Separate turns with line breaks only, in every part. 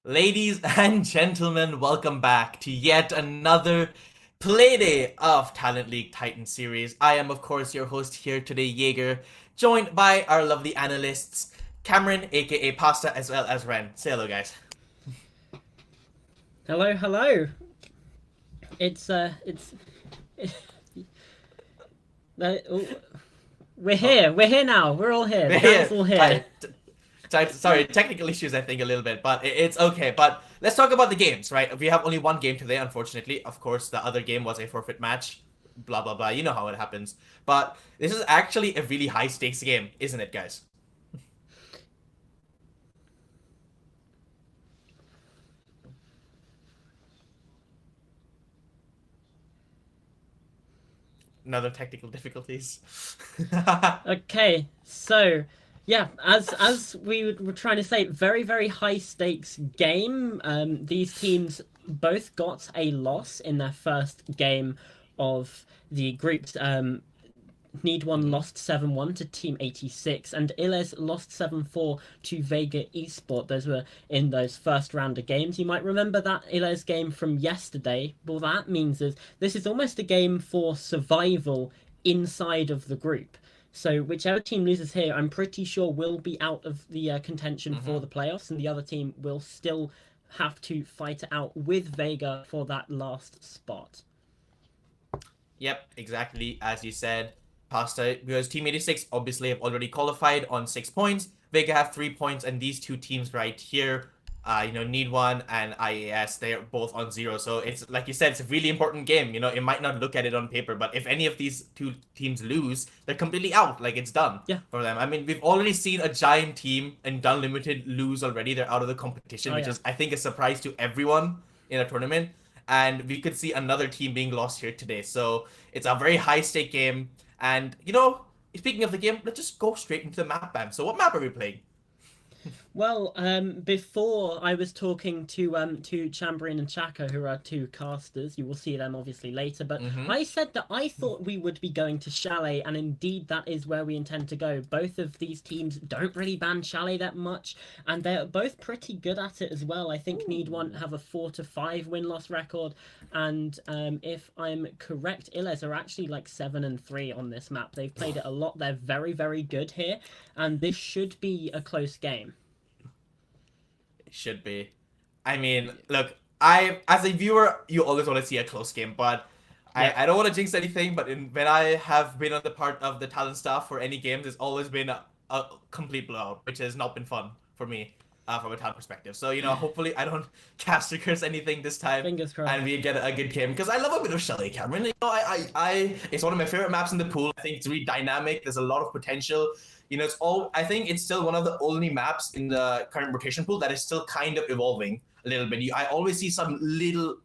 Ladies and gentlemen, welcome back to yet another Playday of Talent League Titan series. I am, of course, your host here today, Jaeger, joined by our lovely analysts, Cameron, aka Pasta, as well as Ren. Say hello, guys.
Hello, hello. It's oh, we're
Oh,
here. We're here now. We're all here. The
yeah,
gang's all here.
sorry, technical issues, I think, a little bit, but it's okay. But let's talk about the games, right? We have only one game today, unfortunately. Of course, the other game was a forfeit match. Blah, blah, blah. You know how it happens. But this is actually a really high stakes game, isn't it, guys? Another technical difficulties.
Okay, so yeah, as we were trying to say, very high stakes game. These teams both got a loss in their first game of the groups. NeedOne
Mhm.
lost 7-1 to Team 86, and Illés lost 7-4 to Vega Esport. Those were in those first round of games. You might remember that Illés game from yesterday. Well, that means is this is almost a game for survival inside of the group. So whichever team loses here, I'm pretty sure will be out of the contention for
Mhm.
the playoffs, and the other team will still have to fight it out with Vega for that last spot.
Yep, exactly as you said, Pasta. Because Team 86 obviously have already qualified on 6 points. Vega have 3 points, and these two teams right here, NeedOne and IAS, they're both on zero. So it's like you said, it's a really important game. It might not look at it on paper, but if any of these two teams lose, they're completely out. Like it's done
Yeah.
for them. I mean, we've already seen a giant team in Dun Limited lose already. They're out of the competition,
Oh
which
yeah.
is I think a surprise to everyone in a tournament. And we could see another team being lost here today. So it's a very high stake game. And speaking of the game, let's just go straight into the map ban. So what map are we playing?
Well, before I was talking to Chamberlain and Chaka, who are two casters. You will see them obviously later. But
Mm-hmm.
I said that I thought we would be going to Chalet, and indeed that is where we intend to go. Both of these teams don't really ban Chalet that much, and they're both pretty good at it as well. I think NeedOne have a 4-5 win-loss record, and if I'm correct, Illés are actually like 7-3 on this map. They've played it a lot. They're very good here, and this should be a close game.
It should be. I mean, look, I as a viewer, you always want to see a close game, but I,
Yep.
I don't want to jinx anything, but when I have been on the part of the talent staff for any games, it's always been a complete blowout, which has not been fun for me from a talent perspective. So, hopefully I don't caster curse anything this time
Fingers crossed.
and we get a good game because I love a bit of Shelly Cameron. It's one of my favorite maps in the pool. I think it's really dynamic. There's a lot of potential. I think it's still one of the only maps in the current rotation pool that is still kind of evolving a little bit. I always see some little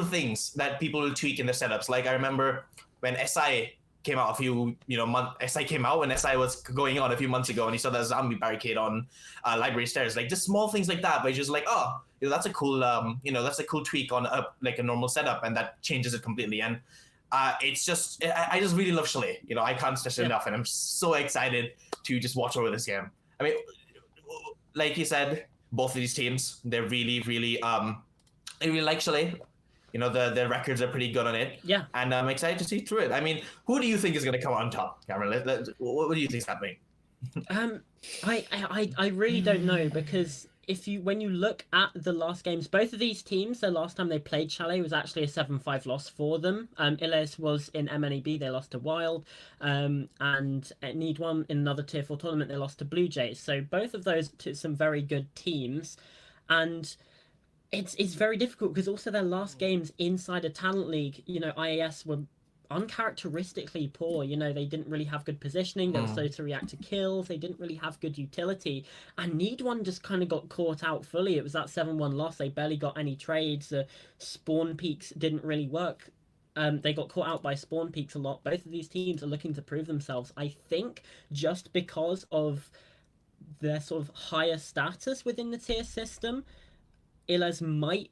things that people will tweak in their setups. Like I remember when SI came out a few, SI came out when SI was going on a few months ago, and he saw that zombie barricade on library stairs. Like just small things like that, but just like, oh, that's a cool, that's a cool tweak on like a normal setup, and that changes it completely. And it's just, I just really love Chalet. I can't stress it
Yeah.
enough, and I'm so excited to just watch over this game. I mean, like you said, both of these teams, they're really, I really like Chalet. The records are pretty good on it,
Yeah.
and I'm excited to see through it. I mean, who do you think is going to come on top, Cameron? What do you think is happening?
Um, I really don't know because if you when you look at the last games, both of these teams, the last time they played Chalet was actually a 7-5 loss for them. Illés was in MNEB, they lost to Wild, and at NeedOne in another Tier 4 tournament, they lost to Blue Jays. So both of those to some very good teams, and it's very difficult because also their last games inside a talent league, IAS were uncharacteristically poor. They didn't really have good positioning. They were
Mm.
slow to react to kills. They didn't really have good utility. And NeedOne just kind of got caught out fully. It was that 7-1 loss. They barely got any trades. Spawn peaks didn't really work. They got caught out by spawn peaks a lot. Both of these teams are looking to prove themselves. I think just because of their sort of higher status within the tier system, Illés might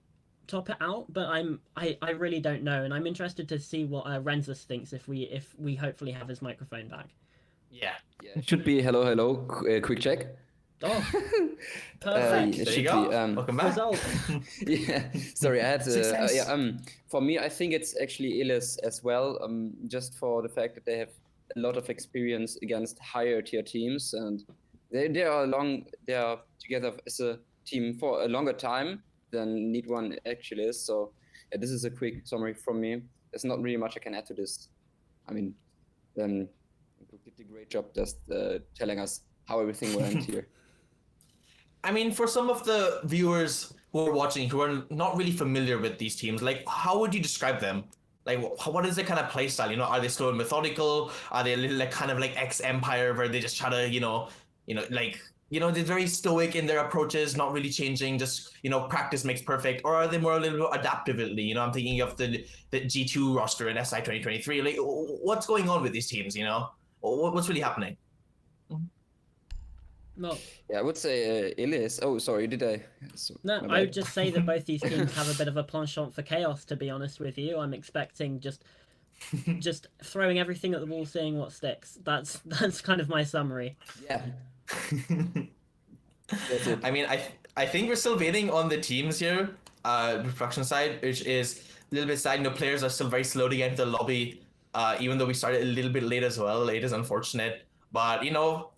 top it out, but I really don't know, and I'm interested to see what Renzis thinks if we hopefully have his microphone back.
Yeah.
Yeah, it should be hello, hello, quick check.
Oh, perfect.
There
It
you
should
go.
be.
Welcome back.
Result.
Yeah, sorry, I had
Success.
for me, I think it's actually Illés as well. Just for the fact that they have a lot of experience against higher tier teams, and they are together as a team for a longer time than NeedOne actually is. So yeah, this is a quick summary from me. There's not really much I can add to this. I mean, you did a great job just telling us how everything went here.
I mean, for some of the viewers who are watching who are not really familiar with these teams, like, how would you describe them? Like, what is their kind of play style? You know, are they slow and methodical? Are they a little like kind of like ex-Empire where they just try to, they're very stoic in their approaches, not really changing, just, practice makes perfect? Or are they more a little bit adaptively? I'm thinking of the G2 roster in SI 2023. Like, what's going on with these teams, What's really happening?
No.
Yeah, I would say Illés. Oh, sorry, did I?
No, I would just say that both these teams have a bit of a penchant for chaos, to be honest with you. I'm expecting just throwing everything at the wall, seeing what sticks. That's kind of my summary.
Yeah. That's it.
I mean, I think we're still waiting on the teams here, the production side, which is a little bit sad. Players are still very slow to get into the lobby, even though we started a little bit late as well. It is unfortunate. But,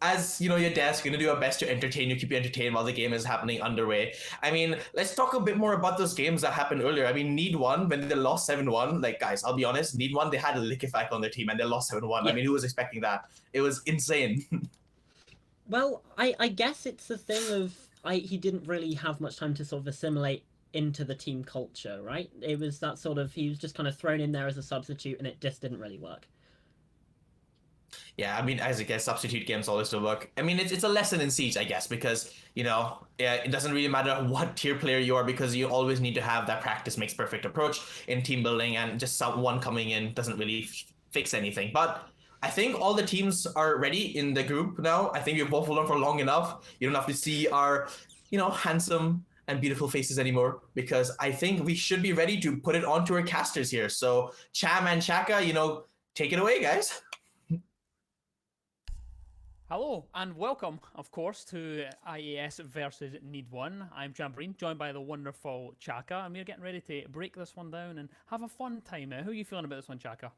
as, your desk, you're going to do our best to entertain you, keep you entertained while the game is happening underway. I mean, let's talk a bit more about those games that happened earlier. I mean, NeedOne, when they lost 7-1, like, guys, I'll be honest, NeedOne, they had a lick effect on their team and they lost 7-1.
Yeah.
I mean, who was expecting that? It was insane.
Well, I guess it's the thing of he didn't really have much time to sort of assimilate into the team culture, right? It was that sort of, he was just kind of thrown in there as a substitute and it just didn't really work.
Yeah, I mean, as I guess, substitute games always still work. I mean, it's a lesson in Siege, I guess, because, it doesn't really matter what tier player you are, because you always need to have that practice makes perfect approach in team building, and just someone coming in doesn't really fix anything. But I think all the teams are ready in the group now. I think we've both learned for long enough. You don't have to see our, handsome and beautiful faces anymore, because I think we should be ready to put it onto our casters here. So Cham and Chaka, take it away, guys.
Hello and welcome, of course, to IAS versus NeedOne. I'm Jamboree, joined by the wonderful Chaka, and we're getting ready to break this one down and have a fun time. How are you feeling about this one, Chaka?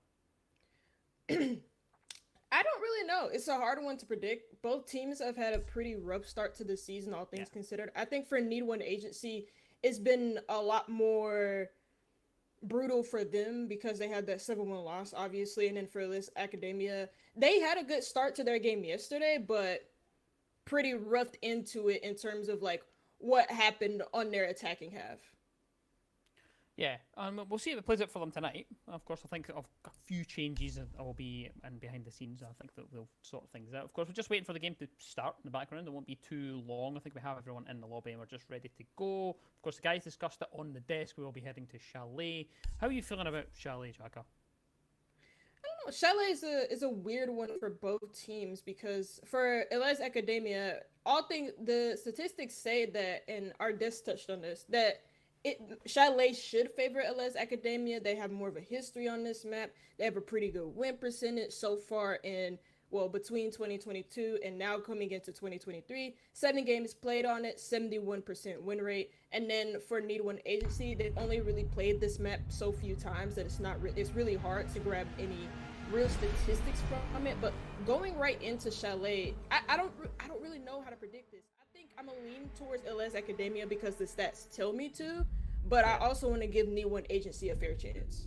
I don't really know. It's a hard one to predict. Both teams have had a pretty rough start to the season, all things considered. I think for NeedOne Agency, it's been a lot more brutal for them because they had that 7-1 loss, obviously, and then for Illés Akadémia, they had a good start to their game yesterday, but pretty roughed into it in terms of like what happened on their attacking half.
Yeah, we'll see if it plays out for them tonight. Of course, I think a few changes will be in behind the scenes. I think that we'll sort things out. Of course, we're just waiting for the game to start in the background. It won't be too long. I think we have everyone in the lobby and we're just ready to go. Of course, the guys discussed it on the desk. We will be heading to Chalet. How are you feeling about Chalet, Chaka?
I don't know. Chalet is a weird one for both teams because for Illés Akadémia, the statistics say that, and our desk touched on this, that Chalet should favor Illés Akadémia. They have more of a history on this map. They have a pretty good win percentage so far between 2022 and now coming into 2023. 7 games played on it, 71% win rate. And then for NeedOne Agency, they've only really played this map so few times that it's really hard to grab any real statistics from it. But going right into Chalet, I don't really know how to predict this. I'm gonna lean towards Illés Akadémia because the stats tell me to, but I also want to give NeedOne Agency a fair chance.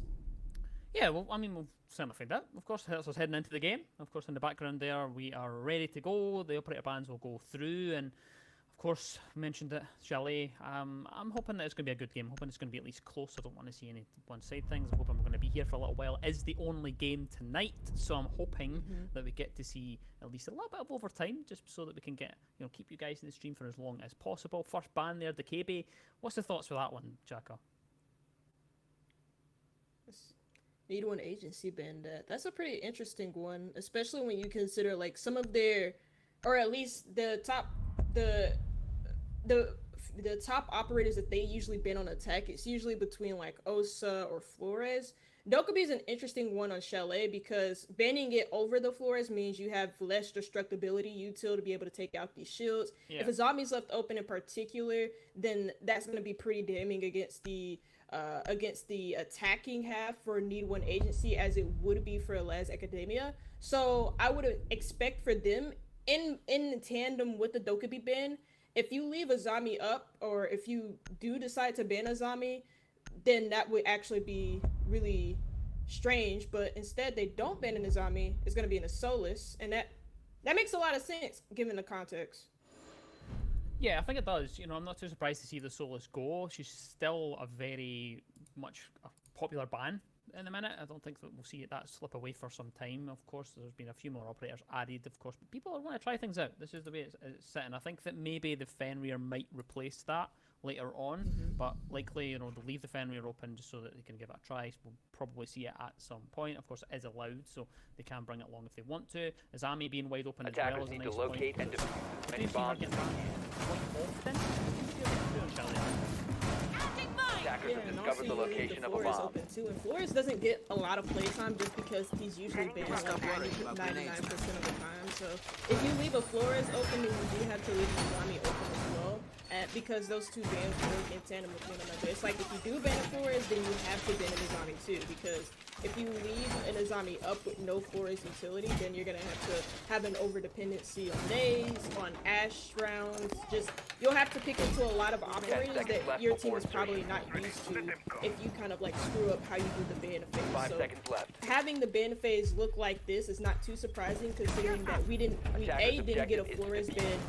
Yeah, well, I mean, we'll certainly find out. Of course, that's us heading into the game. Of course, in the background there, we are ready to go. The operator bands will go through, and of course, mentioned it, Chalet. I'm hoping that it's going to be a good game. I'm hoping it's going to be at least close. I don't want to see any one-side things. I'm hoping we're going to be here for a little while. It is the only game tonight, so I'm hoping that we get to see at least a little bit of overtime, just so that we can get, keep you guys in the stream for as long as possible. First ban there, the KB. What's the thoughts for that one, Chaka?
NeedOne Agency ban that's a pretty interesting one, especially when you consider like some of their, or at least the top operators that they usually ban on attack. It's usually between like Osa or Flores. Dokkaebi is an interesting one on Chalet because banning it over the Flores means you have less destructibility util to be able to take out these shields.
Yeah.
If a zombie's left open in particular, then that's going to be pretty damning against the attacking half for NeedOne Agency as it would be for Illés Akadémia. So I would expect for them in tandem with the Dokkaebi ban, if you leave a zombie up or if you do decide to ban a zombie, then that would actually be really strange. But instead they don't ban a zombie, it's going to be in a Solus, and that makes a lot of sense given the context.
Yeah, I think it does. You know, I'm not too surprised to see the Solus go. She's still a very much a popular ban in the minute. I don't think that we'll see that slip away for some time. Of course, there's been a few more operators added, of course, but people want to try things out. This is the way it's sitting. I think that maybe the Fenrir might replace that later on, but likely, you know, they'll leave the Fenrir open just so that they can give it a try. So we'll probably see it at some point. Of course, it is allowed, so they can bring it along if they want to. Azami being wide open as well is a
Attackers need
nice
to locate
point.
and defuse as many
We've seen her
bombs
get
as
that
possible.
quite often.
Attackers have
and
discovered
also
the
you leave
location of a
Flores
bomb.
open too, and Flores doesn't get a lot of playtime just because he's usually banned like 99% of the time. So if you leave a Flores open, then you do have to leave Azami open as well, because those two bans work in tandem with one another. It's like if you do ban a Flores, then you have to ban an Azami too, because if you leave an Azami up with no Flores utility, then you're gonna have an over dependency on nades, on Ash rounds. Just you'll have to pick into a lot of operators that your team is probably not used to if you kind of like screw up how you do the ban phase.
5
So
seconds left.
having the ban phase look like this is not too surprising, considering that we didn't get a Flores ban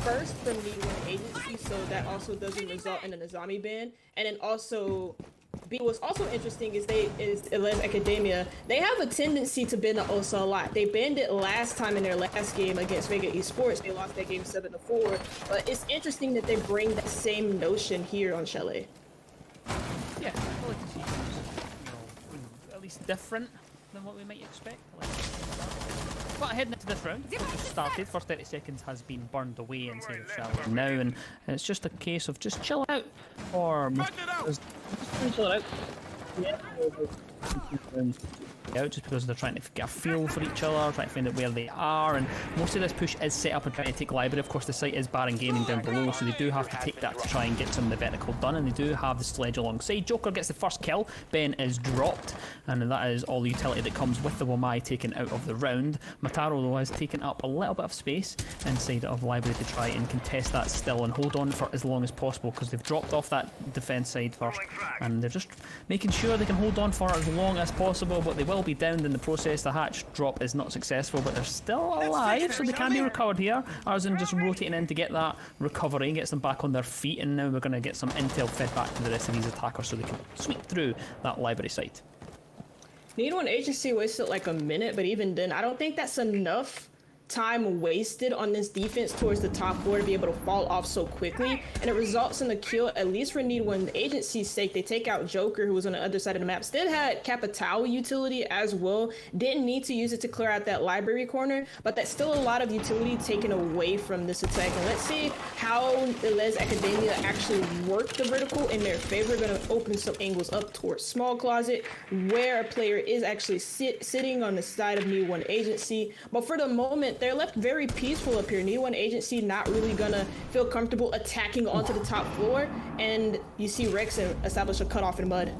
first from NeedOne Agency, so that also doesn't result in an Azami ban. And then also, what's also interesting is Illés Akadémia. They have a tendency to ban the OSA a lot. They banned it last time in their last game against Vega Esports. They lost that game 7-4. But it's interesting that they bring that same notion here on Chalet.
Yeah, I like to see things, at least different than what we might expect. But heading into this round, which just started, first 30 seconds has been burned away inside of Chalet now, and it's just a case of just chill out, or just chill out. Yeah. Out just because they're trying to get a feel for each other, trying to find out where they are, and most of this push is set up and trying to take library. Of course, the site is Baron Gaming down below, so they do have to take that to try and get some of the vertical done, and they do have the sledge alongside. Joker gets the first kill, Ben is dropped, and that is all the utility that comes with the Wamai taken out of the round. Mataro, though, has taken up a little bit of space inside of library to try and contest that still and hold on for as long as possible, because they've dropped off that defense side first, and they're just making sure they can hold on for as long as possible, but they will be downed in the process. The hatch drop is not successful, but they're still alive, so they can be recovered here. Arzen just rotating in to get that recovery, gets them back on their feet, and now we're going to get some intel fed back to the rest of these attackers so they can sweep through that library site.
NeedOne Agency wasted like a minute, but even then, I don't think that's enough time wasted on this defense towards the top floor to be able to fall off so quickly, and it results in a kill, at least for NeedOne Agency's sake. They take out Joker, who was on the other side of the map. Still had Capital utility as well, didn't need to use it to clear out that library corner, but that's still a lot of utility taken away from this attack. And let's see how Illés Akadémia actually work the vertical in their favor. Gonna open some angles up towards small closet, where a player is actually sitting on the side of NeedOne Agency, but for the moment they're left very peaceful up here. NeedOne Agency not really gonna feel comfortable attacking onto the top floor, and you see Rex establish a cutoff in mud.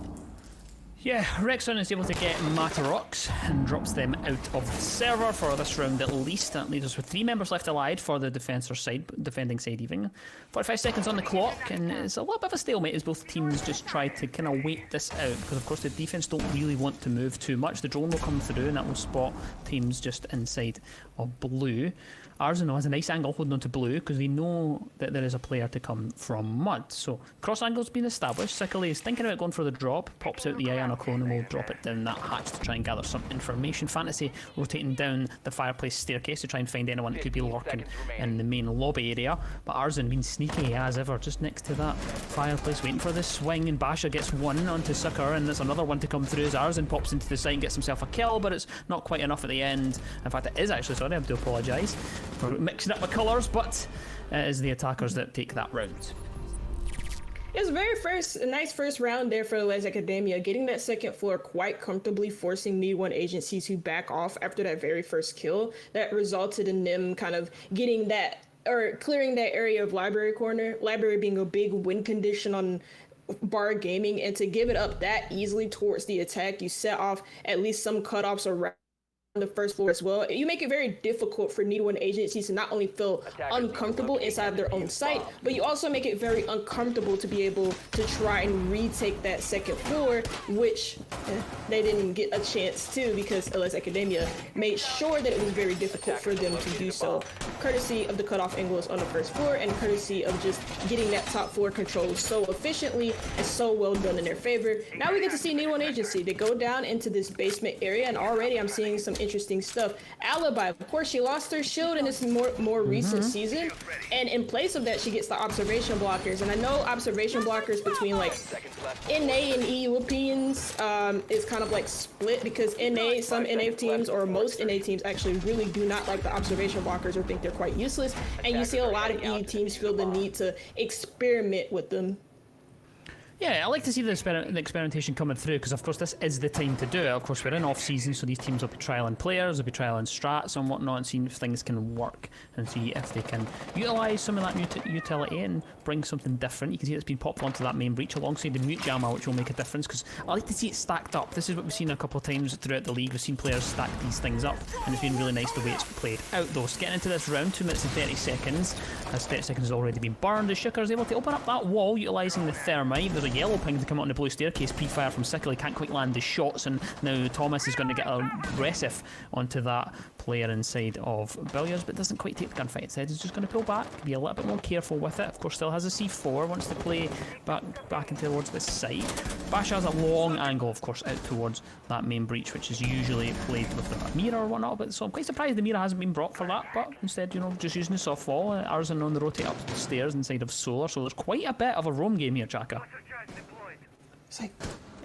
Yeah, Rexon is able to get Matarox and drops them out of the server for this round at least. That leaves us with 3 members left alive for the defending side even. 45 seconds on the clock, and it's a little bit of a stalemate as both teams just try to kind of wait this out, because of course the defense don't really want to move too much. The drone will come through and that will spot teams just inside of blue. Arsenal has a nice angle holding on to blue because they know that there is a player to come from mud. So cross angle's been established. Sikale is thinking about going for the drop, pops out the Iana clone and will drop it down that hatch to try and gather some information. Fantasy rotating down the fireplace staircase to try and find anyone that could be lurking in the main lobby area. But Arzen being sneaky as ever, just next to that fireplace, waiting for the swing, and Basha gets one onto Sucker, and there's another one to come through as Arzen pops into the site and gets himself a kill, but it's not quite enough at the end. In fact, it is actually, sorry, I do apologise. We're mixing up my colours, but it is the attackers that take that round.
It's a nice first round there for Illés Akadémia, getting that second floor quite comfortably, forcing NeedOne agency to back off after that very first kill. That resulted in them kind of getting that, or clearing that area of library corner, library being a big win condition on Bar Gaming, and to give it up that easily towards the attack, you set off at least some cutoffs around the first floor as well. You make it very difficult for NeedOne agencies to not only feel uncomfortable inside of their own site, but you also make it very uncomfortable to be able to try and retake that second floor, which they didn't get a chance to because Illés Akadémia made sure that it was very difficult for them to do so, courtesy of the cutoff angles on the first floor and courtesy of just getting that top floor controlled so efficiently and so well done in their favor. Now we get to see NeedOne agency. They go down into this basement area, and already I'm seeing some interesting stuff. Alibi, of course, she lost her shield in this more recent season, and in place of that, she gets the observation blockers. And I know observation blockers between like NA and EU opinions is kind of like split, because some NA teams or most NA teams actually really do not like the observation blockers or think they're quite useless, and you see a lot of EU teams feel the need to experiment with them.
Yeah, I like to see the experimentation coming through, because of course this is the time to do it. Of course we're in off season, so these teams will be trialing players, they'll be trialing strats and whatnot, and seeing if things can work and see if they can utilise some of that utility and bring something different. You can see it's been popped onto that main breach alongside the mute jammer, which will make a difference, because I like to see it stacked up. This is what we've seen a couple of times throughout the league. We've seen players stack these things up, and it's been really nice the way it's played out though. So getting into this round, 2 minutes and 30 seconds, as 30 seconds has already been burned, the Shooker is able to open up that wall utilising the thermite. There's a yellow ping to come out on the blue staircase, pre-fire from Sickle. He can't quite land the shots, and now Thomas is going to get aggressive onto that player inside of Billiards, but doesn't quite take the gunfight. Instead, he's just going to pull back, be a little bit more careful with it. Of course, still has a C4, wants to play back into towards the site. Bash has a long angle, of course, out towards that main breach, which is usually played with a mirror or whatnot, but so I'm quite surprised the mirror hasn't been brought for that, but instead, you know, just using the soft wall. Arzan on the rotate up the stairs inside of Solar, so there's quite a bit of a roam game here, Chaka.
It's like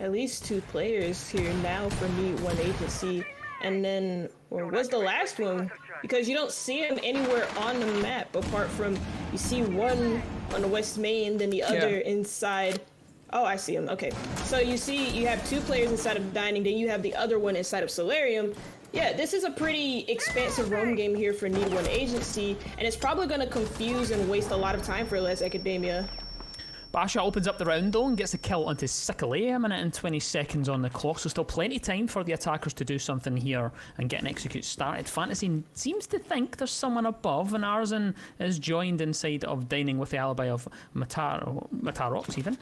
at least 2 players here now for NeedOne agency, and then, or was the last one? Because you don't see him anywhere on the map apart from, you see one on the west main, then the other inside. Oh, I see him. Okay, so you have 2 players inside of Dining, then you have the other one inside of Solarium. Yeah, this is a pretty expansive roam game here for NeedOne agency, and it's probably going to confuse and waste a lot of time for Illés Akadémia.
Basha opens up the round though and gets the kill onto Sickle. A minute and 20 seconds on the clock, so still plenty of time for the attackers to do something here and get an execute started. Fantasy seems to think there's someone above, and Arzan is joined inside of Dining with the alibi of Matarox even.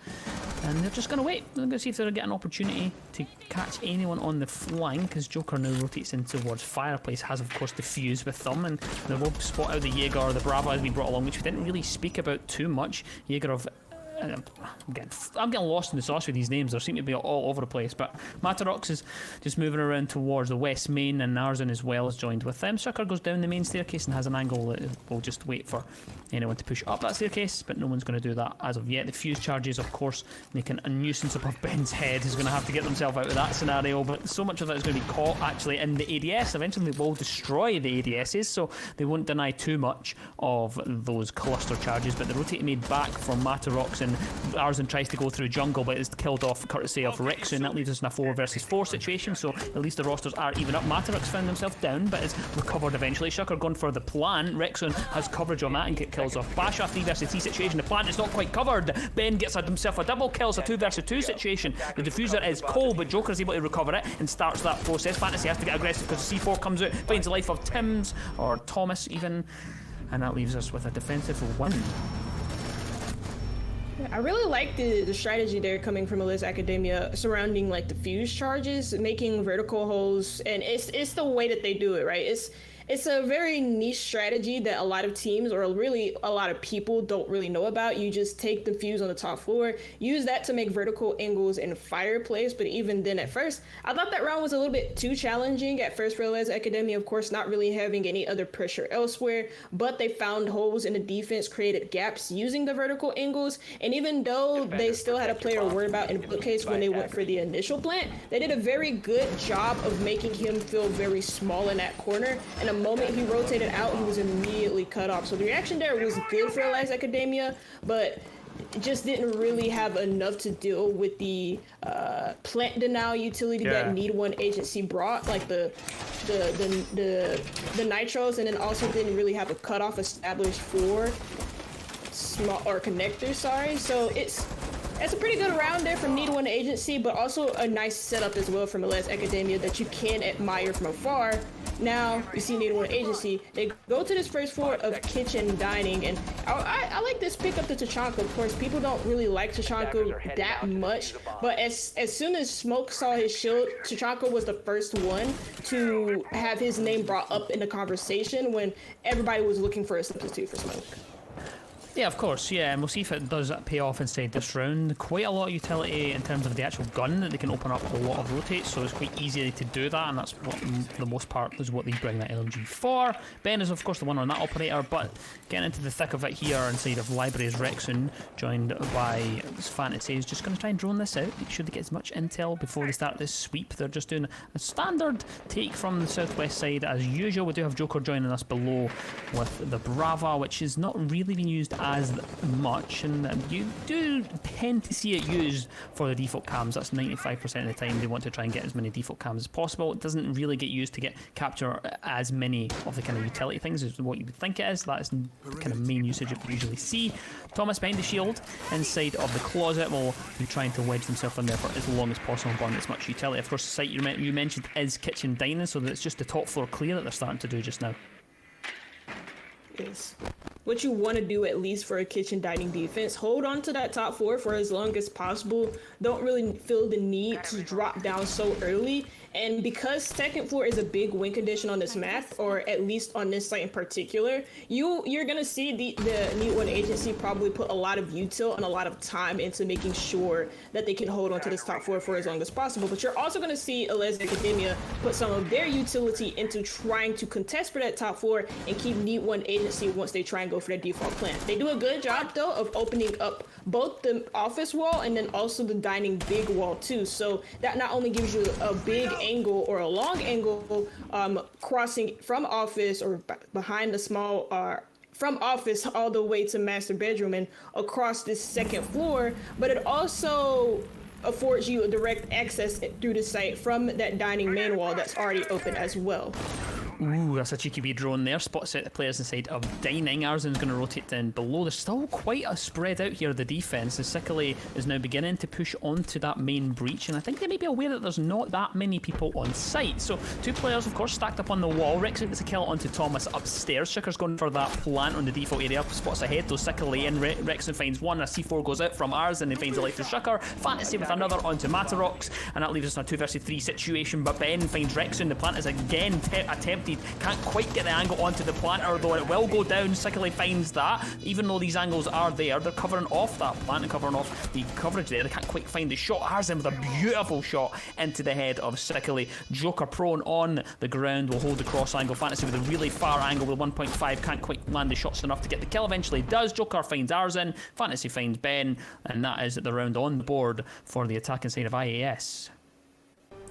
And they're just going to wait. They're going to see if they're going to get an opportunity to catch anyone on the flank, as Joker now rotates in towards Fireplace, has of course the fuse with them, and they will spot out the Jaeger. The Bravo has been brought along, which we didn't really speak about too much. Jaeger of I'm getting lost in the sauce with these names. They seem to be all over the place, but Matarox is just moving around towards the west main, and Narzan as well is joined with them. Sucker goes down the main staircase and has an angle that will just wait for anyone to push up that staircase, but no one's going to do that as of yet. The fuse charges, of course, making a nuisance above Ben's head. He's going to have to get himself out of that scenario, but so much of that is going to be caught actually in the ADS. Eventually they will destroy the ADSs, so they won't deny too much of those cluster charges, but the rotate made back from Matarox, and Arzan tries to go through jungle, but is killed off courtesy of Rexu, and that leaves us in a 4 versus 4 situation, so at least the rosters are even up. Matarox found himself down, but is recovered eventually. Shucker going for the plant. Rexu has coverage on that and get kills off Basha. 3 versus 3 situation. The plant is not quite covered. Ben gets himself a double kill. It's a 2 versus 2 situation. The diffuser is cold, but Joker is able to recover it and starts that process. Fantasy has to get aggressive because C4 comes out, finds the life of Tim's or Thomas even, and that leaves us with a defensive win.
I really like the strategy there coming from Illés Akadémia surrounding like the fuse charges, making vertical holes, and it's the way that they do it, right? It's a very niche strategy that a lot of teams, or really a lot of people, don't really know about. You just take the fuse on the top floor, use that to make vertical angles in Fireplace, but even then at first, I thought that round was a little bit too challenging at first for Illés Akadémia, of course, not really having any other pressure elsewhere, but they found holes in the defense, created gaps using the vertical angles, and even though they still had a player worried about in bookcase when they went for the initial plant, they did a very good job of making him feel very small in that corner, and the moment he rotated out, he was immediately cut off. So the reaction there was good for Illés Akadémia, but just didn't really have enough to deal with the plant denial utility that NeedOne agency brought, like the nitros, and then also didn't really have a cutoff established for small or connectors. Sorry, so it's a pretty good round there from NeedOne agency, but also a nice setup as well from Illés Akadémia that you can admire from afar. Now you see NeedOne agency, they go to this first floor of kitchen dining, and I like this pick up to Tachanka. Of course, people don't really like Tachanka that much, but as soon as Smoke saw his shield, Tachanka was the first one to have his name brought up in the conversation when everybody was looking for a substitute for Smoke.
Yeah, of course, yeah, and we'll see if it does pay off inside this round. Quite a lot of utility in terms of the actual gun that they can open up a lot of rotates, so it's quite easy to do that, and that's what, for the most part, is what they bring that LMG for. Ben is, of course, the one on that operator, but getting into the thick of it here inside of Libraries, Rexun, joined by Fantasy, is just going to try and drone this out, make sure they get as much intel before they start this sweep. They're just doing a standard take from the southwest side as usual. We do have Joker joining us below with the Brava, which is not really being used as much, and you do tend to see it used for the default cams. That's 95% of the time they want to try and get as many default cams as possible. It doesn't really get used to capture as many of the kind of utility things as what you would think it is. That is the kind of main usage that we usually see. Thomas behind the shield inside of the closet will be trying to wedge themselves in there for as long as possible and burn as much utility. Of course, the site you mentioned is kitchen dining, so that it's just the top floor clear that they're starting to do just now.
Yes. What you want to do, at least for a kitchen dining defense, hold on to that top floor for as long as possible. Don't really feel the need to drop down so early. And because second floor is a big win condition on this map, or at least on this site in particular, you're gonna see the NeedOne agency probably put a lot of util and a lot of time into making sure that they can hold on to this top floor for as long as possible. But you're also gonna see Illés Akadémia put some of their utility into trying to contest for that top floor and keep NeedOne agency once they try and go for their default plant. They do a good job though of opening up both the office wall and then also the dining big wall too. So that not only gives you a big angle or a long angle crossing from office or behind the small from office all the way to master bedroom and across this second floor, but it also affords you a direct access through the site from that dining main wall that's already open as well.
Ooh, that's a cheeky wee drone there. Spots out the players inside of dining. Arzen's going to rotate down below. There's still quite a spread out here, the defence. The Sikali is now beginning to push onto that main breach, and I think they may be aware that there's not that many people on site. So two players, of course, stacked up on the wall. Rex gets a kill onto Thomas upstairs. Shikker's going for that plant on the default area. Spots ahead, though. Sikali and Rexon finds one. A C4 goes out from Arzen and he finds a life to Shikker. Fantasy with another onto Matarox, and that leaves us in a 2 versus 3 situation, but Ben finds Rexon. The plant is again attempted. Can't quite get the angle onto the planter, though it will go down. Sikali finds that. Even though these angles are there, they're covering off that plant and covering off the coverage there. They can't quite find the shot. Arzen with a beautiful shot into the head of Sikali. Joker prone on the ground will hold the cross angle. Fantasy with a really far angle with 1.5. Can't quite land the shots enough to get the kill. Eventually does. Joker finds Arzen. Fantasy finds Ben. And that is the round on the board for the attacking side of IAS.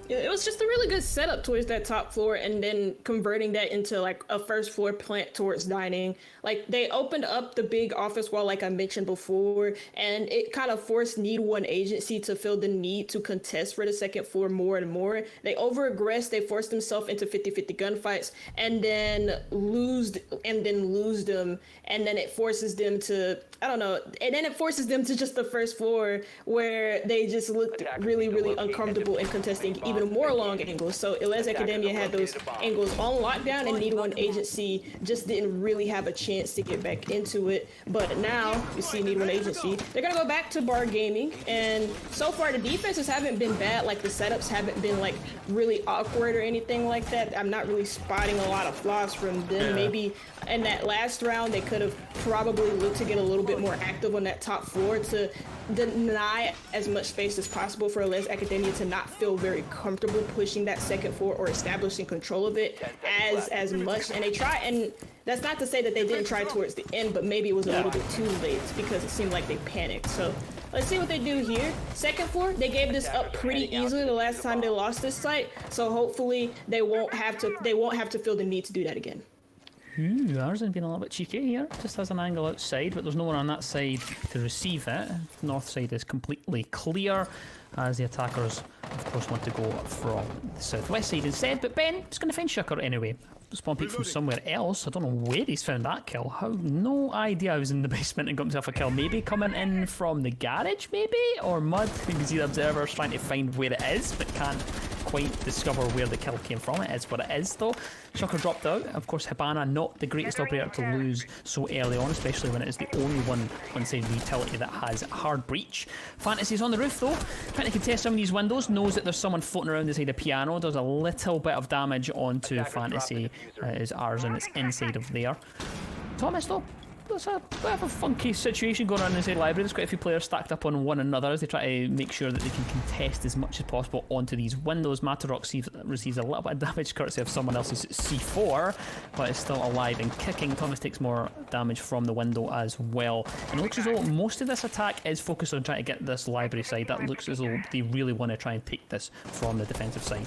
Yeah, it was just a really good setup towards that top floor, and then converting that into like a first floor plant towards dining. Like they opened up the big office wall, like I mentioned before, and it kind of forced NeedOne agency to feel the need to contest for the second floor more and more. They over-aggressed, they forced themselves into 50-50 gunfights, and then lose them, and then it forces them to, I don't know, and then it forces them to just the first floor where they just looked really, really uncomfortable in contesting even more long angles. So Illés Akadémia had those angles on lockdown, and NeedOne agency just didn't really have a chance to get back into it. But now you see NeedOne agency, they're gonna go back to bar gaming, and so far the defenses haven't been bad. Like the setups haven't been like really awkward or anything like that. I'm not really spotting a lot of flaws from them. Maybe in that last round they could have probably looked to get a little bit more active on that top floor to deny as much space as possible for Illés Akadémia to not feel very comfortable pushing that second floor or establishing control of it as much. And they try, and that's not to say that they didn't try towards the end, but maybe it was a little bit too late because it seemed like they panicked. So let's see what they do here. Second floor, they gave this up pretty easily the last time they lost this site, so hopefully they won't have to feel the need to do that again.
Ooh, Arsen being a little bit cheeky here. Just has an angle outside, but there's no one on that side to receive it. North side is completely clear, as the attackers, of course, want to go from the southwest side instead. But Ben is going to find Shucker anyway. Spawn peek from somewhere else. I don't know where he's found that kill. No idea. I was in the basement and got himself a kill. Maybe coming in from the garage, maybe? Or mud. You can see the observers trying to find where it is, but can't quite discover where the kill came from. It is what it is, though. Shucker dropped out. Of course, Hibana, not the greatest operator to lose so early on, especially when it is the only one inside the utility that has hard breach. Fantasy's on the roof, though, trying to contest some of these windows. Knows that there's someone floating around inside the piano. Does a little bit of damage onto Fantasy. Is Arsen, it's inside of there. Thomas, though, there's a bit of a funky situation going on inside library. There's quite a few players stacked up on one another as they try to make sure that they can contest as much as possible onto these windows. Matarok receives a little bit of damage courtesy of someone else's C4, but is still alive and kicking. Thomas takes more damage from the window as well. And it looks as though most of this attack is focused on trying to get this library side. That looks as though they really want to try and take this from the defensive side.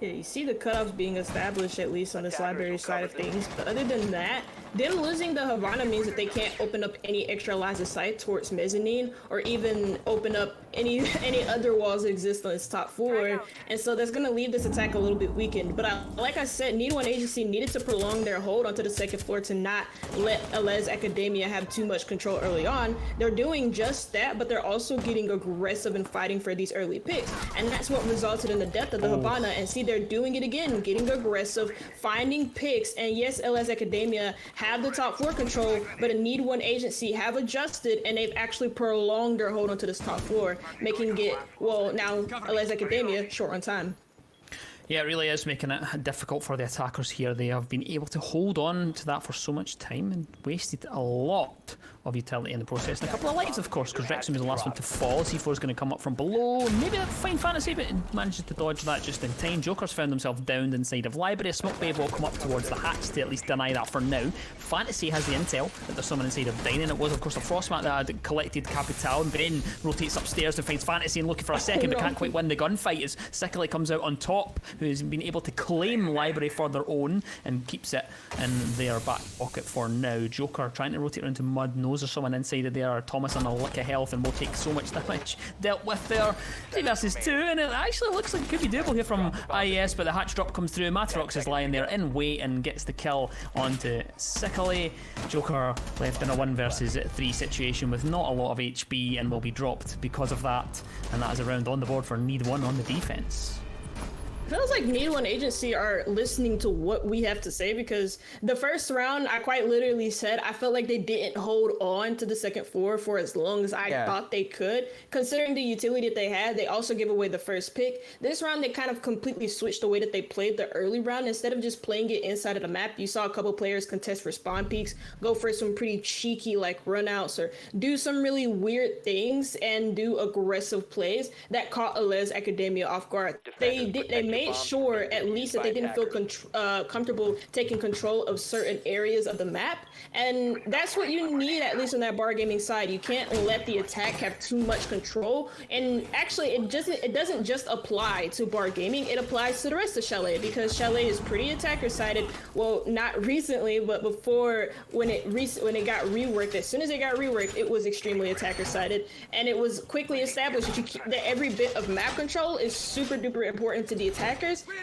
Yeah, you see the cutoffs being established, at least on this library side of things. But other than that, them losing the Havana means that they can't open up any extra lines of sight towards mezzanine, or even open up any other walls that exist on its top floor. And so that's going to leave this attack a little bit weakened. But like I said, NeedOne Agency needed to prolong their hold onto the second floor to not let Illés Akadémia have too much control early on. They're doing just that, but they're also getting aggressive and fighting for these early picks. And that's what resulted in the death of the Havana. And see, they're doing it again, getting aggressive, finding picks. And yes, Illés Akadémia have the top floor control, but a NeedOne Agency have adjusted, and they've actually prolonged their hold onto this top floor, making it, well, now Illés Akadémia short on time.
Yeah, it really is making it difficult for the attackers here. They have been able to hold on to that for so much time and wasted a lot of utility in the process. And a couple of lives, of course, because Wrexham is the last one to fall. C4 is going to come up from below. Maybe a fine Fantasy, but manages to dodge that just in time. Joker's found himself downed inside of library. A smoke wave will come up towards the hatch to at least deny that for now. Fantasy has the intel that there's someone inside of dining. It was, of course, the Frostmat that had collected Capital. And Ben rotates upstairs and finds Fantasy and looking for a second, but can't quite win the gunfight as Sickly comes out on top, who's been able to claim library for their own and keeps it in their back pocket for now. Joker trying to rotate around to mud, knows there's someone inside of there. Thomas on a lick of health and will take so much damage dealt with there. 3 versus 2, and it actually looks like it could be doable here from IES, but the hatch drop comes through. Matrox is lying there in wait and gets the kill onto Sickly. Joker left in a 1 versus 3 situation with not a lot of HP and will be dropped because of that, and that is a round on the board for NeedOne on the defense.
Feels like NeedOne Agency are listening to what we have to say, because the first round I quite literally said I felt like they didn't hold on to the second floor for as long as I thought they could. Considering the utility that they had, they also gave away the first pick. This round they kind of completely switched the way that they played the early round. Instead of just playing it inside of the map, you saw a couple players contest for spawn peaks, go for some pretty cheeky like runouts or do some really weird things and do aggressive plays that caught Illés Akadémia off guard. They made sure at least that they didn't feel comfortable taking control of certain areas of the map, and that's what you need, at least on that bar gaming side. You can't let the attack have too much control. And actually it doesn't just apply to bar gaming, it applies to the rest of Chalet, because Chalet is pretty attacker sided. Well, not recently, but before, when it got reworked, as soon as it got reworked, it was extremely attacker sided, and it was quickly established that every bit of map control is super duper important to the attackers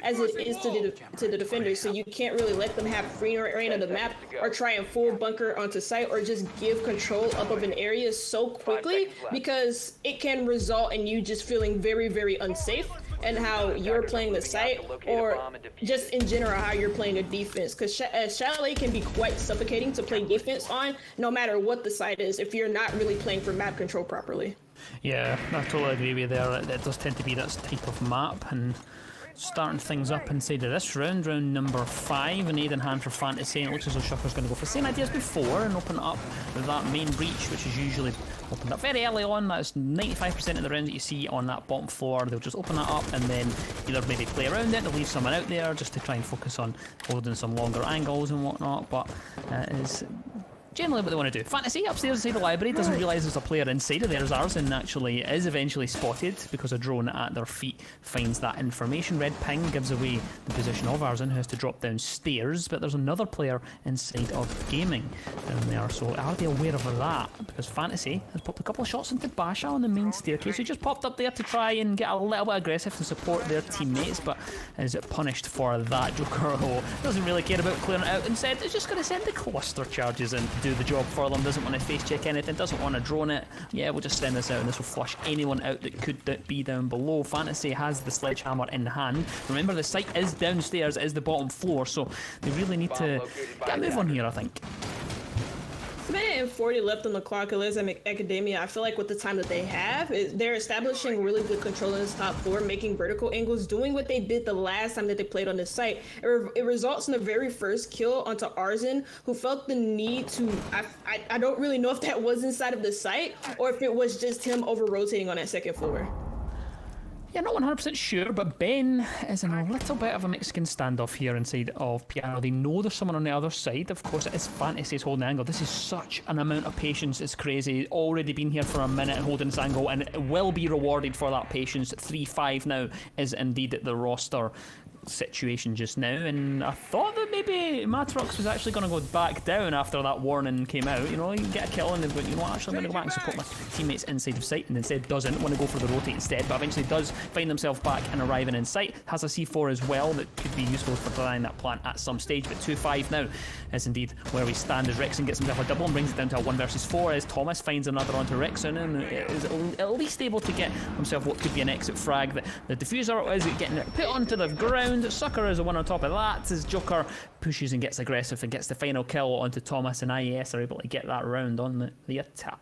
as it is to the defenders. So you can't really let them have free reign of the map or try and full bunker onto site or just give control up of an area so quickly, because it can result in you just feeling very, very unsafe and how you're playing the site, or just in general how you're playing the defense, because Chalet can be quite suffocating to play defense on, no matter what the site is, if you're not really playing for map control properly.
Yeah, I totally agree with you there. It does tend to be that type of map. And starting things up inside of this round number 5, an aid in hand for Fantasy, and it looks as though Shucker's going to go for the same idea as before and open up that main breach, which is usually opened up very early on. That's 95% of the rounds that you see on that bottom floor. They'll just open that up and then either maybe play around it, they'll leave someone out there just to try and focus on holding some longer angles and whatnot, but it is generally what they want to do. Fantasy upstairs inside the library doesn't realise there's a player inside of theirs. Arzen actually is eventually spotted because a drone at their feet finds that information. Red ping gives away the position of Arzen, who has to drop downstairs, but there's another player inside of gaming down there. So are they aware of that? Because Fantasy has popped a couple of shots into Basha on the main staircase, who just popped up there to try and get a little bit aggressive to support their teammates, but is punished for that. Joker, who doesn't really care about clearing it out, instead is just going to send the cluster charges in to do the job for them. Doesn't want to face check anything, doesn't want to drone it. Yeah, we'll just send this out and this will flush anyone out that could be down below. Fantasy has the sledgehammer in hand. Remember, the site is downstairs, it is the bottom floor, so they really need to get a move on here, I think.
It's a minute and 40 left on the clock. Illés Akadémia, I feel like with the time that they have, they're establishing really good control in this top floor, making vertical angles, doing what they did the last time that they played on this site. It results in the very first kill onto Arzen, who felt the need to, I don't really know if that was inside of the site or if it was just him over-rotating on that second floor.
Yeah, not 100% sure, but Ben is in a little bit of a Mexican standoff here inside of Piano. They know there's someone on the other side. Of course, it is Fantasy's holding the angle. This is such an amount of patience. It's crazy. Already been here for a minute and holding this angle, and it will be rewarded for that patience. 3-5 now is indeed the roster situation just now, and I thought that maybe Matrox was actually going to go back down after that warning came out. You know, you get a kill and but you know what, actually I'm going to go back and support my teammates inside of sight, and instead doesn't want to go for the rotate instead, but eventually does find himself back and arriving in sight. Has a C4 as well that could be useful for denying that plant at some stage, but 2-5 now is indeed where we stand as Rexon gets himself a double and brings it down to a 1 versus 4 as Thomas finds another onto Rexon and is at least able to get himself what could be an exit frag. The diffuser is getting put onto the ground. Sucker is the one on top of that as Joker pushes and gets aggressive and gets the final kill onto Thomas, and IES are able to get that round on the attack.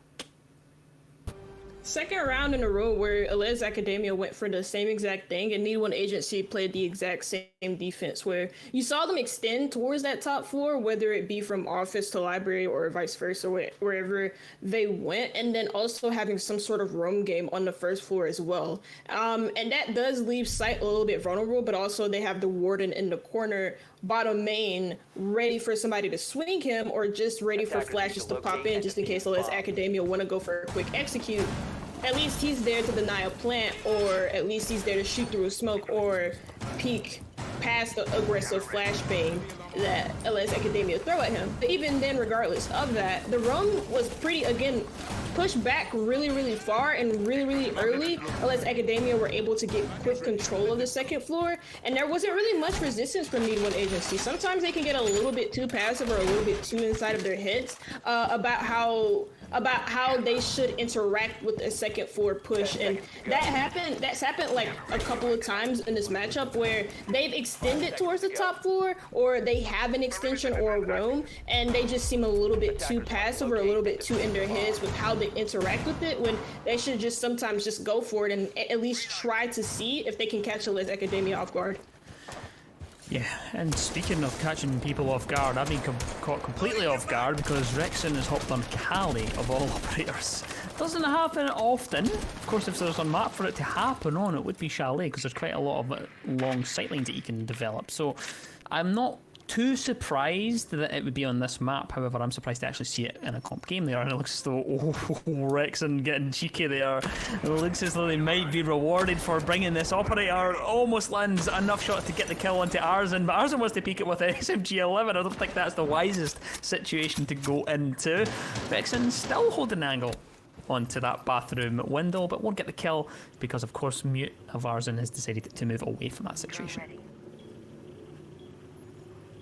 Second round in a row where Illés Akadémia went for the same exact thing, and NeedOne Agency played the exact same defense, where you saw them extend towards that top floor, whether it be from office to library or vice versa, wherever they went, and then also having some sort of roam game on the first floor as well. And that does leave site a little bit vulnerable, but also they have the warden in the corner, bottom main, ready for somebody to swing him or just ready for flashes to pop in just in case Illés Akadémia want to go for a quick execute. At least he's there to deny a plant, or at least he's there to shoot through a smoke or peek past the aggressive flashbang that Illés Akadémia throw at him. But even then, regardless of that, the roam was pretty, again, pushed back really far and really early. Illés Akadémia were able to get quick control of the second floor, and there wasn't really much resistance from NeedOne Agency. Sometimes they can get a little bit too passive or a little bit too inside of their heads about how they should interact with a second floor push, and that's happened like a couple of times in this matchup where they've extended towards the top floor, or they have an extension or a roam, and they just seem a little bit too passive or a little bit too in their heads with how they interact with it, when they should just sometimes just go for it and at least try to see if they can catch Illés Akadémia off guard.
Yeah, and speaking of catching people off guard, I've been caught completely off guard because Rexon has hopped on Cali of all operators. Doesn't happen often. Of course, if there's a map for it to happen on, it would be Chalet, because there's quite a lot of long sight lines that you can develop. So I'm not too surprised that it would be on this map. However, I'm surprised to actually see it in a comp game there, and it looks as though Rexon getting cheeky there. It looks as though they might be rewarded for bringing this operator. Almost lands enough shots to get the kill onto Arzen, but Arzen wants to peek it with an SMG-11. I don't think that's the wisest situation to go into. Rexon still holding an angle onto that bathroom window, but won't get the kill because, of course, Mute of Arzen has decided to move away from that situation.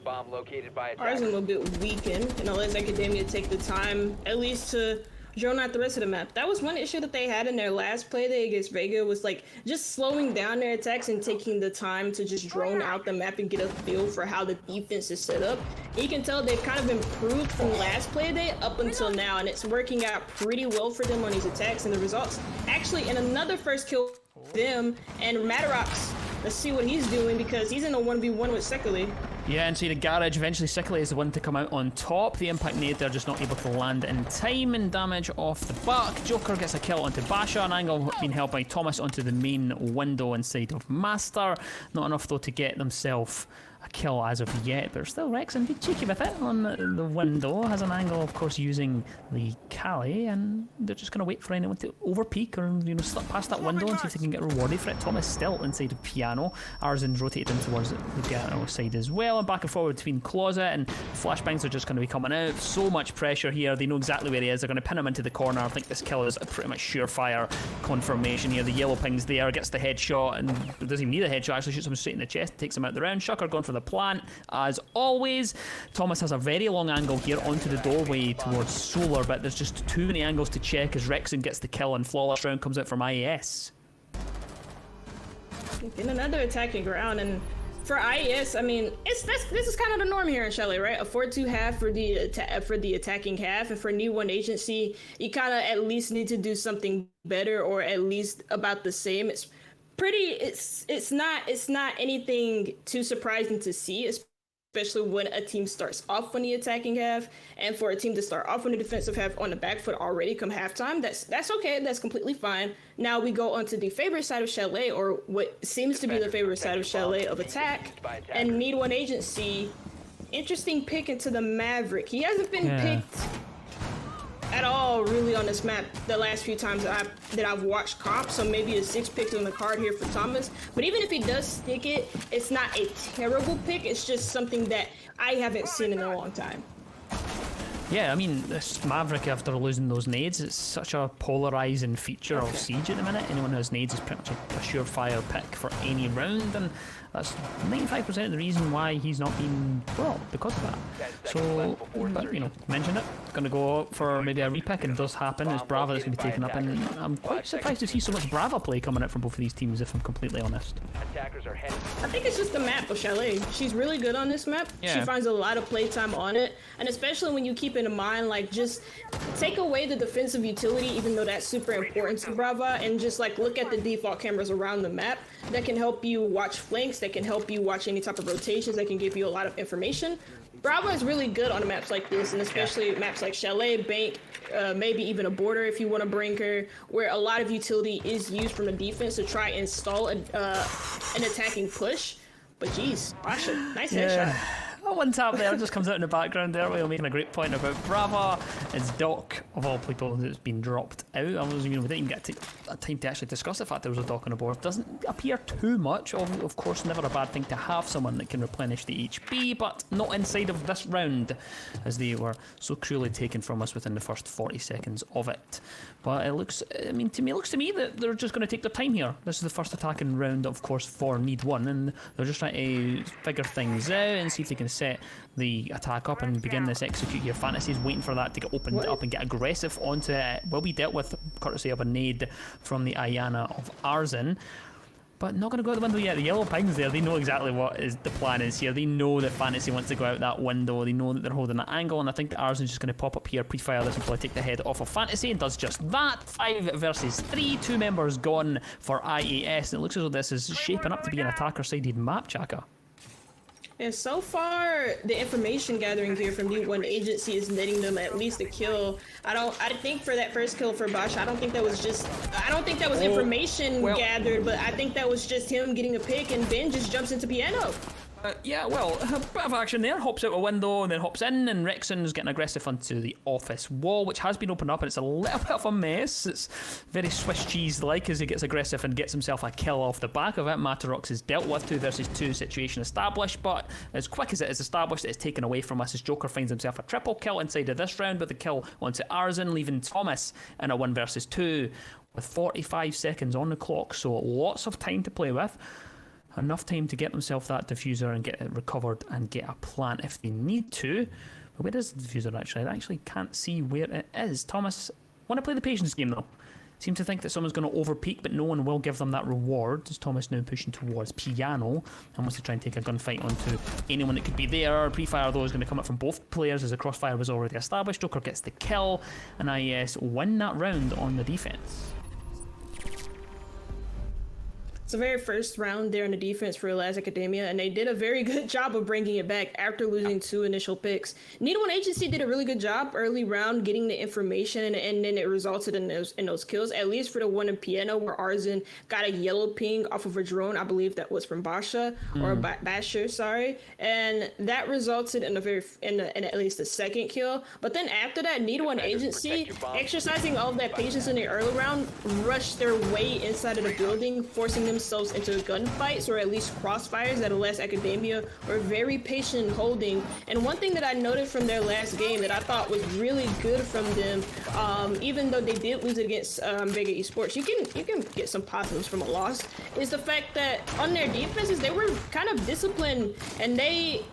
Bomb located by
Ours a little bit weakened, and Illés Akadémia take the time at least to drone out the rest of the map. That was one issue that they had in their last play day against Vega, was like just slowing down their attacks and taking the time to just drone out the map and get a feel for how the defense is set up. And you can tell they've kind of improved from last play day up until now, and it's working out pretty well for them on these attacks, and the results actually in another first kill them and Matarox. Let's see what he's doing, because he's in a 1v1 with Sekali.
Yeah, and so the garage, eventually Sekali is the one to come out on top. The impact nade, they're just not able to land in time, and damage off the back. Joker gets a kill onto Basha, an angle being held by Thomas onto the main window inside of Master. Not enough though to get themselves a kill as of yet, but still Rex indeed cheeky with it on the window. Has an angle, of course, using the Cali, and they're just going to wait for anyone to overpeak or slip past that window and see if they can get rewarded for it. Thomas still inside of Piano. Arzen's rotated in towards the Piano side as well, and back and forward between Closet, and flashbangs are just going to be coming out. So much pressure here. They know exactly where he is. They're going to pin him into the corner. I think this kill is a pretty much surefire confirmation here. The yellow ping's there, gets the headshot, and doesn't even need a headshot. Actually shoots him straight in the chest, takes him out the round. Shucker going for the plant as always. Thomas has a very long angle here onto the doorway towards Solar, but there's just too many angles to check as Rexon gets the kill and flawless round comes out from IAS.
In another attacking ground, and for IES, I mean, this is kind of the norm here in Chalet, right? A 4-2 half for the attacking half, and for NeedOne Agency, you kind of at least need to do something better, or at least about the same. It's not anything too surprising to see, especially when a team starts off on the attacking half, and for a team to start off on the defensive half on the back foot already come halftime, that's okay, that's completely fine. Now we go onto the favorite side of Chalet, or what seems to be the favorite side of Chalet of attack, and NeedOne Agency. Interesting pick into the Maverick. He hasn't been picked at all really on this map the last few times that I've watched comp, so maybe a 6 pick on the card here for Thomas. But even if he does stick it, it's not a terrible pick. It's just something that I haven't seen in a long time.
Yeah, I mean, this Maverick, after losing those nades, it's such a polarising feature of Siege at the minute. Anyone who has nades is pretty much a surefire pick for any round, and that's 95% of the reason why he's not been brought, because of that. So, but, mentioned it. Going to go for maybe a repick, and it does happen. It's Brava that's going to be taken up, and I'm quite surprised to see so much Brava play coming out from both of these teams, if I'm completely honest.
I think it's just the map of Chalet. She's really good on this map.
Yeah.
She finds a lot of playtime on it, and especially when you keep in mind, like, just take away the defensive utility, even though that's super important to Brava, and just like look at the default cameras around the map that can help you watch flanks, that can help you watch any type of rotations, that can give you a lot of information. Brava is really good on maps like this, and especially maps like Chalet, Bank, maybe even a border if you want to bring her, where a lot of utility is used from the defense to try and stall an attacking push. But geez, Basha, nice headshot.
One tap there just comes out in the background there while making a great point about Brava. It's Doc, of all people, that's been dropped out. I was, we didn't even get a time to actually discuss the fact there was a Doc on the board. Doesn't appear too much. Of course, never a bad thing to have someone that can replenish the HP, but not inside of this round, as they were so cruelly taken from us within the first 40 seconds of it. But it looks, to me that they're just going to take their time here. This is the first attacking round, of course, for NeedOne, and they're just trying to figure things out and see if they can set the attack up and begin this execute your fantasies, waiting for that to get opened up and get aggressive onto it. Will be dealt with courtesy of a nade from the Ayana of Arzen. But not going to go out the window yet. The yellow ping's there. They know exactly what is the plan is here. They know that Fantasy wants to go out that window. They know that they're holding that angle, and I think that Arzen's just going to pop up here, pre-fire this, and probably take the head off of Fantasy, and does just that. 5 versus 3. 2 members gone for IAS. And it looks as though this is shaping up to be an attacker-sided map, Chaka.
And so far, the information gathering here from NeedOne Agency is netting them at least a kill. I think for that first kill for Bosch, I don't think that was information gathered, but I think that was just him getting a pick, and Ben just jumps into Piano.
Yeah, well, a bit of action there. Hops out a window and then hops in, and Rexon's getting aggressive onto the office wall, which has been opened up, and it's a little bit of a mess. It's very Swiss cheese-like as he gets aggressive and gets himself a kill off the back of it. Matarox is dealt with 2 versus 2 situation established, but as quick as it is established, it's taken away from us as Joker finds himself a triple kill inside of this round with the kill onto Arzen, leaving Thomas in a 1 versus 2 with 45 seconds on the clock, so lots of time to play with. Enough time to get themselves that diffuser and get it recovered and get a plant if they need to. But where is the diffuser actually? I actually can't see where it is. Thomas want to play the patience game though. Seem to think that someone's going to overpeak, but no one will give them that reward. As Thomas now pushing towards Piano and wants to try and take a gunfight onto anyone that could be there. Pre-fire though is going to come up from both players as the crossfire was already established. Joker gets the kill, and IS win that round on the defense.
the very first round there in the defense for Illés Akadémia, and they did a very good job of bringing it back after losing 2 initial picks. NeedOne Agency did a really good job early round getting the information, and then it resulted in those kills, at least for the one in Piano where Arzen got a yellow ping off of a drone. I believe that was from Basha, or Basher, sorry. And that resulted in at least a second kill. But then after that, NeedOne Agency, exercising all of that patience in the early round, rushed their way inside of the building, forcing themselves into gunfights or at least crossfires that Illés Akadémia were very patient holding. And one thing that I noted from their last game that I thought was really good from them, even though they did lose it against Vega Esports, you can get some positives from a loss, is the fact that on their defenses they were kind of disciplined, and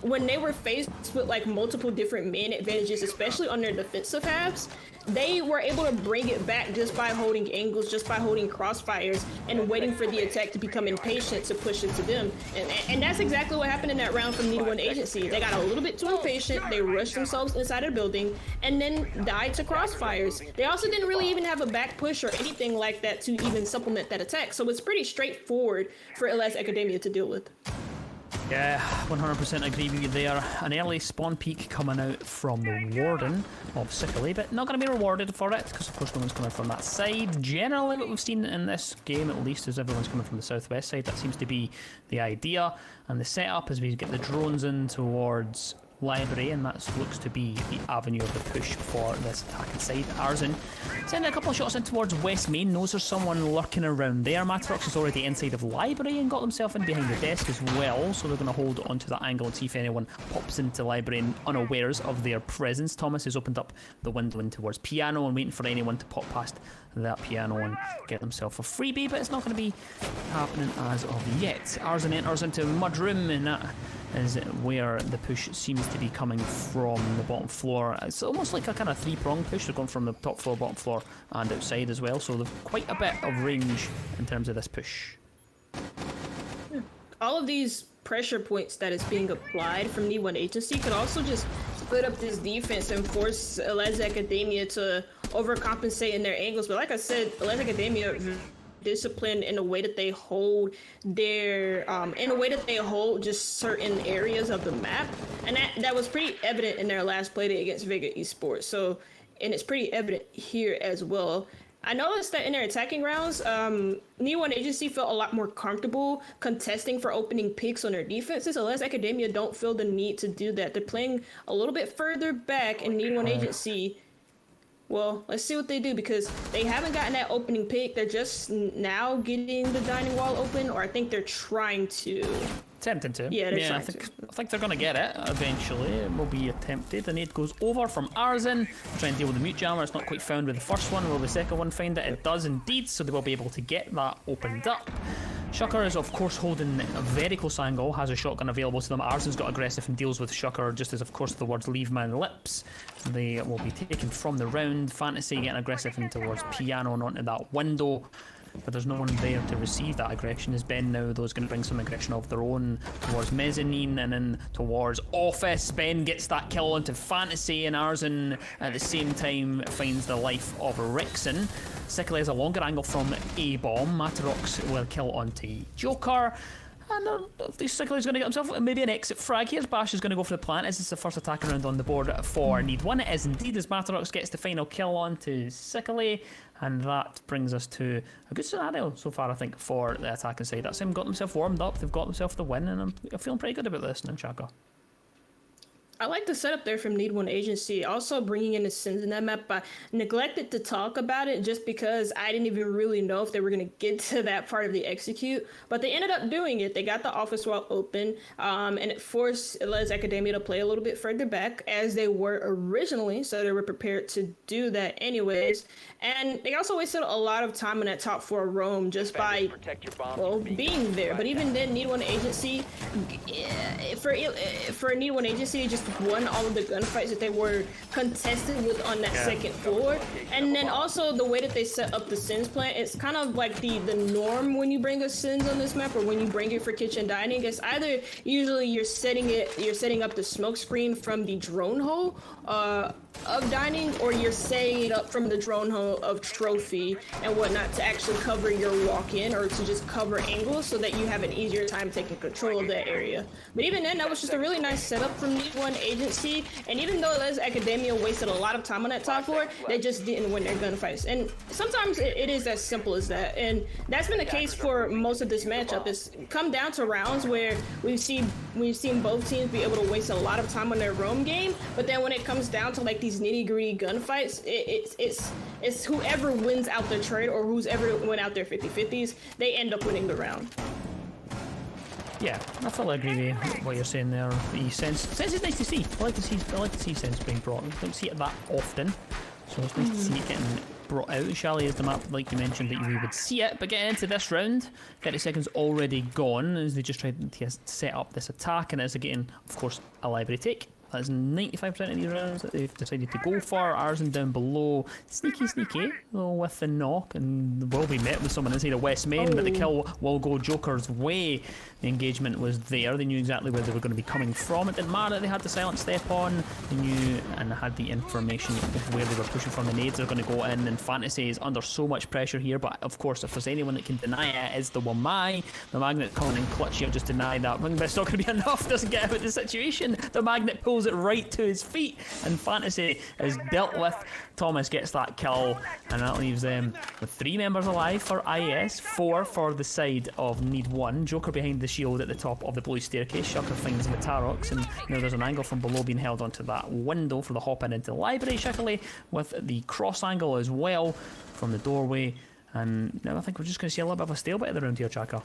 when they were faced with like multiple different man advantages, especially on their defensive halves, they were able to bring it back just by holding angles, just by holding crossfires, and waiting for the attack to become impatient to push it to them. And that's exactly what happened in that round from NeedOne Agency. They got a little bit too impatient, they rushed themselves inside the building, and then died to crossfires. They also didn't really even have a back push or anything like that to even supplement that attack, so it's pretty straightforward for Illés Akadémia to deal with.
Yeah, 100% agree with you there. An early spawn peak coming out from the Warden of Sikali, but not going to be rewarded for it because, of course, no one's coming from that side. Generally, what we've seen in this game, at least, is everyone's coming from the southwest side. That seems to be the idea. And the setup as we get the drones in towards Library, and that looks to be the avenue of the push for this attacking side. Arzen sending a couple of shots in towards West Main, knows there's someone lurking around there. Matrox is already inside of Library and got himself in behind the desk as well, so they're going to hold onto that angle and see if anyone pops into Library unawares of their presence. Thomas has opened up the window in towards Piano and waiting for anyone to pop past that Piano and get himself a freebie, but it's not going to be happening as of yet. Arzen enters into Mudroom, and that is where the push seems to be coming from the bottom floor. It's almost like a kind of three-pronged push. They're going from the top floor, bottom floor, and outside as well, so they've quite a bit of range in terms of this push.
All of these pressure points that is being applied from NeedOne Agency could also just split up this defense and force Illés Akadémia to overcompensate in their angles. But like I said, Illés Akadémia disciplined in the way that they hold just certain areas of the map, and that was pretty evident in their last play day against Vega Esports. So, and it's pretty evident here as well. I noticed that in their attacking rounds, NeedOne Agency felt a lot more comfortable contesting for opening picks on their defenses. Illés Akadémia don't feel the need to do that. They're playing a little bit further back, and NeedOne Agency, well, let's see what they do, because they haven't gotten that opening pick. They're just now getting the dining wall open, or I think they're trying to.
Attempting to.
Yeah,
I think they're going to get it eventually. It will be attempted. The nade goes over from Arzen. Trying to deal with the mute jammer. It's not quite found with the first one. Will the second one find it? It does indeed, so they will be able to get that opened up. Shucker is, of course, holding a very close angle, has a shotgun available to them. Arzen's got aggressive and deals with Shucker, just as, of course, the words leave my lips. They will be taken from the round. Fantasy getting aggressive in towards Piano and onto that window, but there's no one there to receive that aggression. Is Ben now, though, is going to bring some aggression of their own towards Mezzanine and then towards Office. Ben gets that kill onto Fantasy, and Arzen at the same time finds the life of Rixon. Sikali has a longer angle from A-Bomb. Matarox will kill onto Joker. And Sikali's going to get himself maybe an exit frag. Here's Bash is going to go for the plant. Is this the first attack round on the board for NeedOne? It is indeed, as Matarox gets the final kill onto Sikali. And that brings us to a good scenario so far, I think, for the attacking side. That's him got themselves warmed up. They've got themselves the win, and I'm feeling pretty good about this, Nunchaka.
I like the setup there from NeedOne Agency. Also bringing in the Sins in that map. I neglected to talk about it just because I didn't even really know if they were going to get to that part of the execute. But they ended up doing it. They got the office wall open, and it forced Illés Akadémia to play a little bit further back as they were originally. So they were prepared to do that anyways. And they also wasted a lot of time in that top floor roam just by, well, being there. But even then, NeedOne Agency, for NeedOne Agency, just won all of the gunfights that they were contested with on that second floor. And then also the way that they set up the Sins plant, it's kind of like the norm when you bring a Sins on this map, or when you bring it for kitchen dining. It's either usually you're setting up the smoke screen from the drone hole, of dining, or you're setting it up from the drone hole of trophy and whatnot to actually cover your walk-in or to just cover angles so that you have an easier time taking control of that area. But even then, that was just a really nice setup from NeedOne Agency, and even though Les Akadémia wasted a lot of time on that top floor, they just didn't win their gunfights. And sometimes it is as simple as that, and that's been the case for most of this matchup. It's come down to rounds where we've seen both teams be able to waste a lot of time on their roam game, but then when it comes down to like these nitty-gritty gunfights, it's whoever wins out their trade or who's ever went out their 50-50s, they end up winning the round.
Yeah, I fully agree with what you're saying there. The sense is nice to see. I like to see sense being brought. We don't see it that often, so it's nice to see it getting brought out. Chalet is the map, like you mentioned, that we would see it. But getting into this round, 30 seconds already gone as they just tried to set up this attack, and it's getting, of course, a library take. That's 95% of these rounds that they've decided to go for. Arsen down below. Sneaky, though, with the knock, and will be met with someone inside of West Main, but the kill will go Joker's way. The engagement was there. They knew exactly where they were going to be coming from. It didn't matter that they had the silent step on. They knew and had the information of where they were pushing from. The nades are going to go in, and Fantasy is under so much pressure here. But of course, if there's anyone that can deny it, is the Wamai. The Magnet coming in clutch here, just deny that. But it's not going to be enough. Doesn't get out of the situation. The Magnet pulls it right to his feet, and Fantasy is dealt with. Thomas gets that kill, and that leaves them with 3 members alive for IS, 4 for the side of NeedOne. Joker behind the shield at the top of the blue staircase. Shucker finds Matarox, and now there's an angle from below being held onto that window for the hop in into the library. Shickley with the cross angle as well from the doorway, and now I think we're just going to see a little bit of a stalemate around here, Chaka.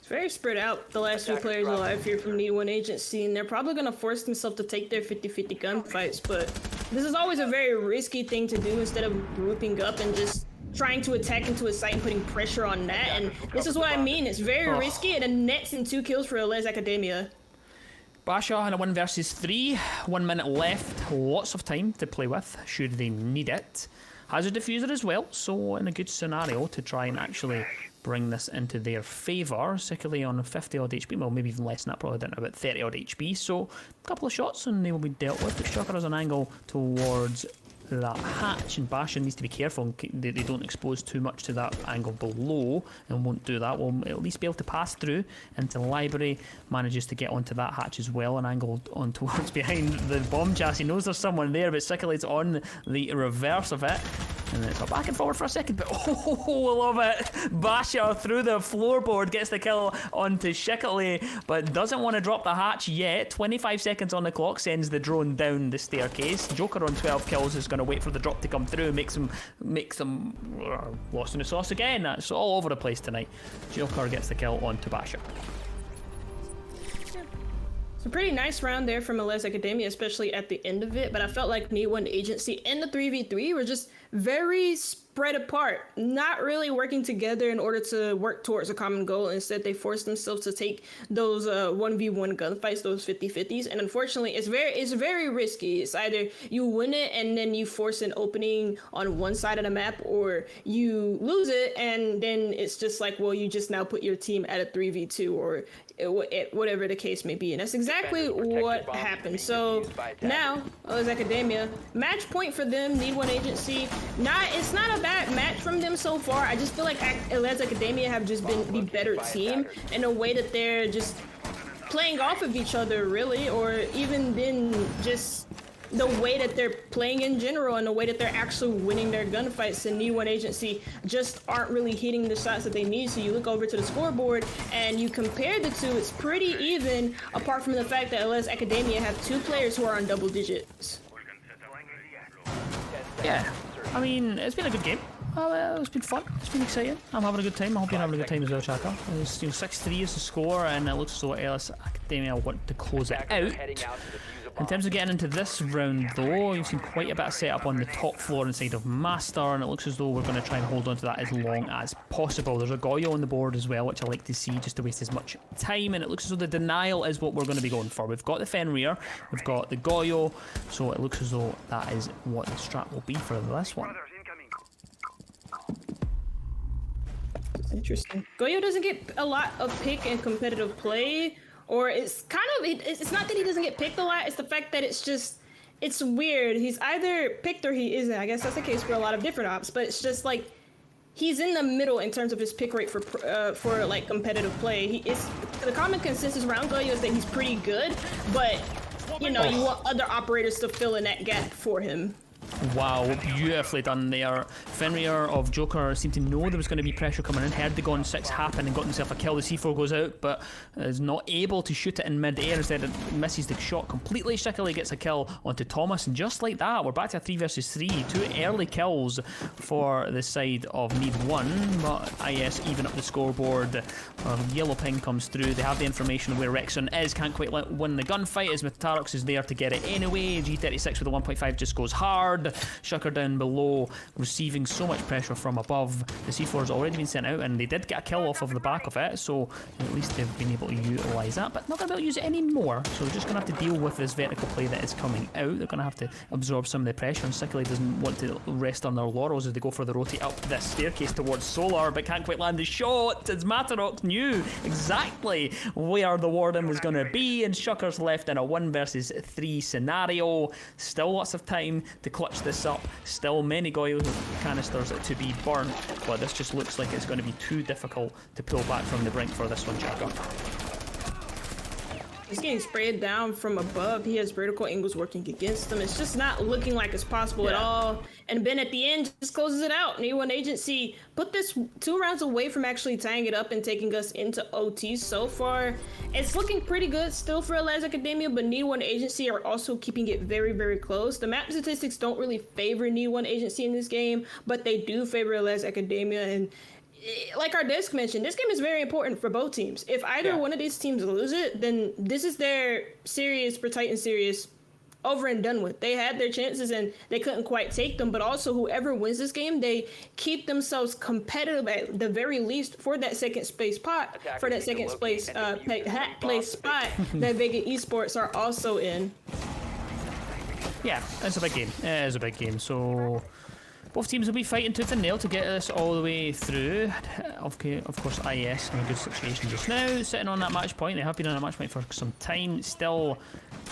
Very spread out, the last 2 players alive here from NeedOne Agency, and they're probably going to force themselves to take their 50-50 gunfights, but this is always a very risky thing to do instead of grouping up and just trying to attack into a site and putting pressure on that, and this is what I mean. It's very risky, and it nets in 2 kills for Illés Akadémia.
Basha in a 1 versus 3, 1 minute left, lots of time to play with should they need it. Has a diffuser as well, so in a good scenario to try and actually bring this into their favour. Sickly on 50 odd HP, well maybe even less than that, probably down to about 30 odd HP, so a couple of shots and they will be dealt with. But Shocker has an angle towards that hatch, and Basha needs to be careful they don't expose too much to that angle below, and won't do that. Will at least be able to pass through into the library. Manages to get onto that hatch as well, and angled on towards behind the bomb chassis. Knows there's someone there, but Sickly's on the reverse of it, and it's got back and forward for a second, but I love it. Basha through the floorboard gets the kill onto Shickley, but doesn't want to drop the hatch yet. 25 seconds on the clock, sends the drone down the staircase. Joker on 12 kills is going to wait for the drop to come through, makes them lost in the sauce again. That's all over the place tonight. Joker gets the kill onto Basha.
It's a pretty nice round there from Illés Akadémia, especially at the end of it, but I felt like NeedOne Agency and the 3v3 were just very spread apart, not really working together in order to work towards a common goal. Instead, they forced themselves to take those 1v1 gunfights, those 50-50s, and unfortunately, it's very risky. It's either you win it and then you force an opening on one side of the map, or you lose it and then it's just like, well, you just now put your team at a 3v2 or whatever the case may be, and that's exactly what happened. So now, Illés Akadémia, match point for them. NeedOne Agency, it's not a bad match from them so far. I just feel like Illés Akadémia have just been the better team in a way that they're just playing off of each other, really, or even then just the way that they're playing in general and the way that they're actually winning their gunfights. And NeedOne Agency just aren't really hitting the shots that they need. So you look over to the scoreboard and you compare the two, it's pretty even, apart from the fact that Illés Akadémia have 2 players who are on double digits.
Yeah, I mean, it's been a good game. It's been fun. It's been exciting. I'm having a good time. I hope you're having a good time as well, Chaka. It's 6-3 is the score, and it looks as though Illés Akadémia want to close it out. In terms of getting into this round, though, you've seen quite a bit of setup on the top floor inside of Master, and it looks as though we're going to try and hold on to that as long as possible. There's a Goyo on the board as well, which I like to see just to waste as much time, and it looks as though the denial is what we're going to be going for. We've got the Fenrir, we've got the Goyo, so it looks as though that is what the strat will be for this one.
Interesting. Goyo doesn't get a lot of pick in competitive play, or it's kind of, it's not that he doesn't get picked a lot, it's the fact that it's just, it's weird. He's either picked or he isn't. I guess that's the case for a lot of different ops, but it's just like he's in the middle in terms of his pick rate for like competitive play. He is the common consensus around Goyo is that he's pretty good, but you know, you want other operators to fill in that gap for him.
Wow, beautifully done there. Fenrir of Joker seemed to know there was going to be pressure coming in, heard the Gone 6 happen and got himself a kill. The C4 goes out, but is not able to shoot it in mid-air. Instead, it misses the shot completely. Shikali gets a kill onto Thomas, and just like that, we're back to a 3 versus 3. 2 early kills for the side of NeedOne, but IS even up the scoreboard. Yellow ping comes through. They have the information of where Rexon is. Can't quite win the gunfight as Matarox is there to get it anyway. G36 with a 1.5 just goes hard. Shucker down below, receiving so much pressure from above. The C4 has already been sent out, and they did get a kill off of the back of it, so at least they've been able to utilise that, but not going to be able to use it anymore. So they're just going to have to deal with this vertical play that is coming out. They're going to have to absorb some of the pressure, and Sickly doesn't want to rest on their laurels as they go for the rotate up this staircase towards Solar, but can't quite land the shot, as Matarox knew exactly where the Warden was going to be, and Shucker's left in a 1 versus 3 scenario. Still lots of time to clutch this up. Still many Goyo canisters to be burnt, but this just looks like it's going to be too difficult to pull back from the brink for this one, Chaka.
He's getting sprayed down from above. He has vertical angles working against him. It's just not looking like it's possible at all. And Ben at the end just closes it out. NeedOne Agency put this 2 rounds away from actually tying it up and taking us into OT so far. It's looking pretty good still for Illés Akadémia, but NeedOne Agency are also keeping it very, very close. The map statistics don't really favor NeedOne Agency in this game, but they do favor Illés Akadémia. And like our desk mentioned, this game is very important for both teams. If either one of these teams lose it, then this is their series for Titan series over and done with. They had their chances and they couldn't quite take them, but also whoever wins this game, they keep themselves competitive at the very least for that second place spot, place spot that Vega Esports are also in.
Yeah, it's a big game. It is a big game, so both teams will be fighting tooth and nail to get this all the way through. Okay, of course, IS in a good situation just now, sitting on that match point. They have been on a match point for some time. Still,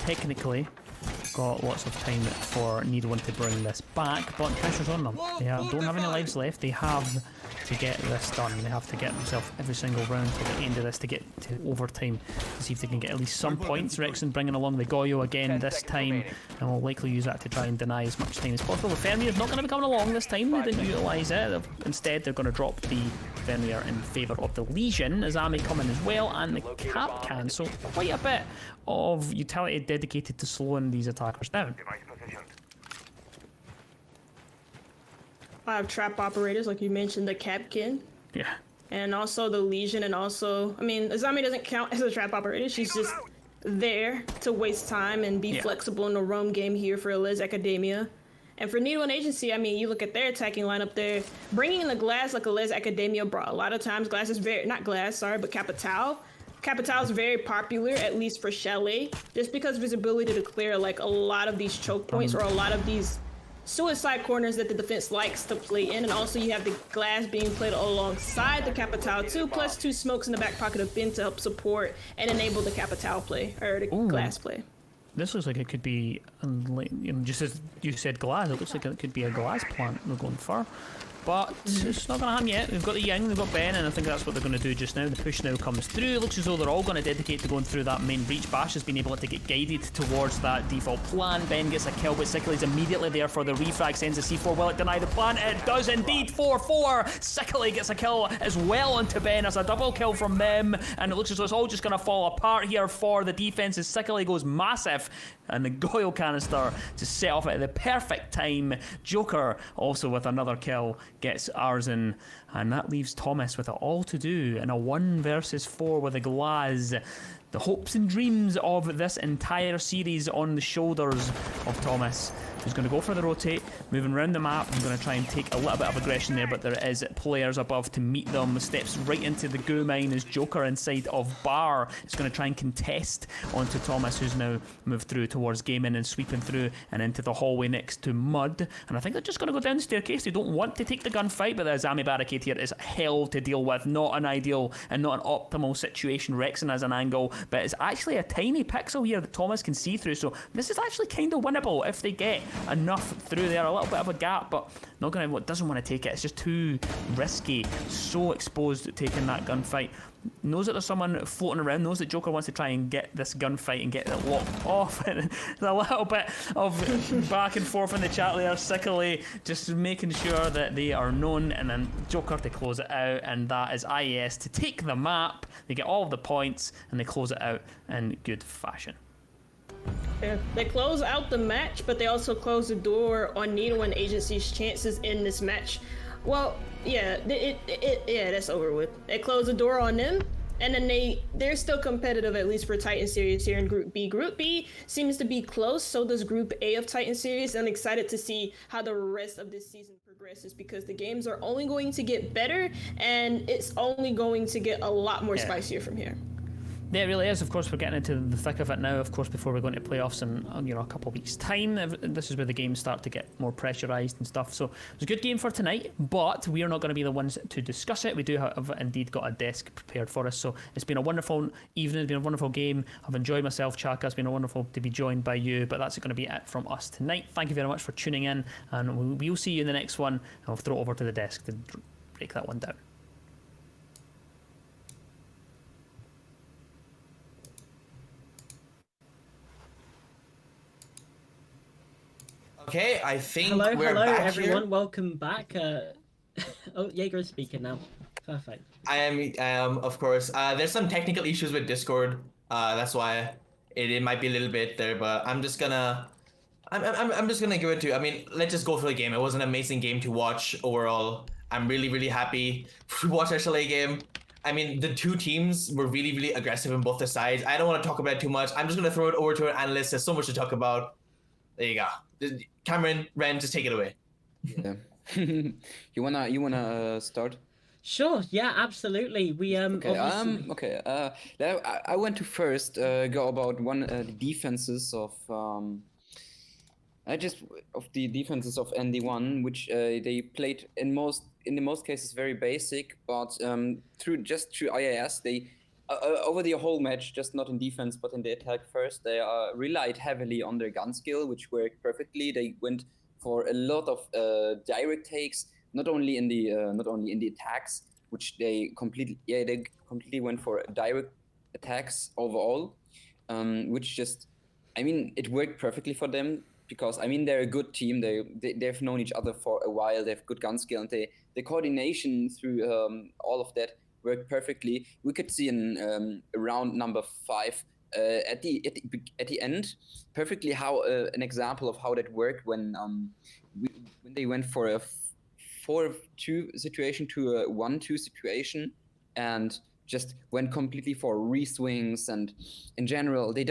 technically, got lots of time for NeedOne to bring this back, but pressure's on them. They don't have any lives left. They have to get this done. They have to get themselves every single round to the end of this to get to overtime to see if they can get at least some points. Rexon bringing along the Goyo again this time, and will likely use that to try and deny as much time as possible. The Fenrir's not going to be coming along this time. They didn't utilise it. Instead, they're going to drop the Fenrir in favour of the Legion. Azami coming as well, and the Cap can. So quite a bit of utility dedicated to slowing these attackers down.
I have trap operators, like you mentioned, the Capkin.
Yeah.
And also the Legion, and also, I mean, Azami doesn't count as a trap operator. She's just there to waste time and be flexible in the roam game here for Illés Akadémia. And for NeedOne Agency, I mean, you look at their attacking lineup there, bringing in the glass like Illés Akadémia brought. A lot of times, glass is very, not glass, sorry, but Capital. Capital is very popular, at least for Chalet, just because of his ability to clear like a lot of these choke points or a lot of these suicide corners that the defense likes to play in. And also you have the glass being played alongside the Capital too, plus 2 smokes in the back pocket of Ben to help support and enable the Capital play, or the glass play.
This looks like it could be, just as you said glass, it looks like it could be a glass plant they're going for. But it's not going to happen yet. We've got the Ying, we've got Ben, and I think that's what they're going to do just now. The push now comes through. It looks as though they're all going to dedicate to going through that main breach. Bash has been able to get guided towards that default plan. Ben gets a kill, but Sickly's immediately there for the refrag. Sends a C4. Will it deny the plan? It does indeed. 4-4. Sickly gets a kill as well onto Ben. As a double kill from them. And it looks as though it's all just going to fall apart here for the defense as Sickly goes massive. And the Goyo canister to set off at the perfect time. Joker also with another kill gets ours in, and that leaves Thomas with it all to do in a 1 versus 4 with a glass. The hopes and dreams of this entire series on the shoulders of Thomas who's going to go for the rotate, moving around the map. I'm going to try and take a little bit of aggression there, but there is players above to meet them. Steps right into the goo mine as Joker inside of Bar is going to try and contest onto Thomas, who's now moved through towards Gaming and sweeping through and into the hallway next to Mud. And I think they're just going to go down the staircase. They don't want to take the gunfight, but the Azami barricade here is hell to deal with. Not an ideal and not an optimal situation. Rexon has an angle, but it's actually a tiny pixel here that Thomas can see through, so this is actually kind of winnable if they get enough through there. A little bit of a gap, but not going to, doesn't want to take it. It's just too risky. So exposed at taking that gunfight. Knows that there's someone floating around, knows that Joker wants to try and get this gunfight and get it locked off. There's a little bit of back and forth in the chat there. Sickly just making sure that they are known, and then Joker to close it out, and that is IES to take the map. They get all of the points and they close it out in good fashion.
Yeah, they close out the match, but they also close the door on NeedOne Agency's chances in this match. Well, yeah, yeah, that's over with. They close the door on them, and then they're still competitive, at least for Titan Series here in Group B. Group B seems to be close, so does Group A of Titan Series. I'm excited to see how the rest of this season progresses, because the games are only going to get better, and it's only going to get a lot more spicier from here.
Yeah, it really is. Of course, we're getting into the thick of it now, of course, before we're going to playoffs in a couple of weeks' time. This is where the games start to get more pressurised and stuff. So it was a good game for tonight, but we are not going to be the ones to discuss it. We do have indeed got a desk prepared for us. So it's been a wonderful evening. It's been a wonderful game. I've enjoyed myself, Chaka. It's been wonderful to be joined by you, but that's going to be it from us tonight. Thank you very much for tuning in, and we'll see you in the next one. I'll throw it over to the desk to break that one down.
Okay, I think
Hello,
we're back
everyone.
here.
Welcome back. Oh, Jaeger is speaking now. Perfect.
I am, of course. There's some technical issues with Discord. That's why it might be a little bit there, but I'm just gonna give it to you. I mean, let's just go for the game. It was an amazing game to watch overall. I'm really happy to watch our Chalet game. I mean, the two teams were really aggressive on both the sides. I don't want to talk about it too much. I'm just gonna throw it over to our analyst. There's so much to talk about. There you go. Cameron, Ren, just take it away.
Yeah. you wanna start?
Sure. Yeah. Absolutely. We
Okay.
obviously...
Okay. I want to first go about the defenses of the defenses of ND1, which they played in the most cases very basic, but through IAS they. Over the whole match, just not in defense but in the attack first, they relied heavily on their gun skill, which worked perfectly. They went for a lot of direct takes, not only in the attacks, which they completely went for direct attacks overall, which just, I mean, it worked perfectly for them, because I mean, they're a good team. They've known each other for a while. They have good gun skill, and the coordination through all of that worked perfectly. We could see in round number 5 at the end perfectly how an example of how that worked when they went for a 4-2 situation to a 1-2 situation, and just went completely for re-swings. And in general, they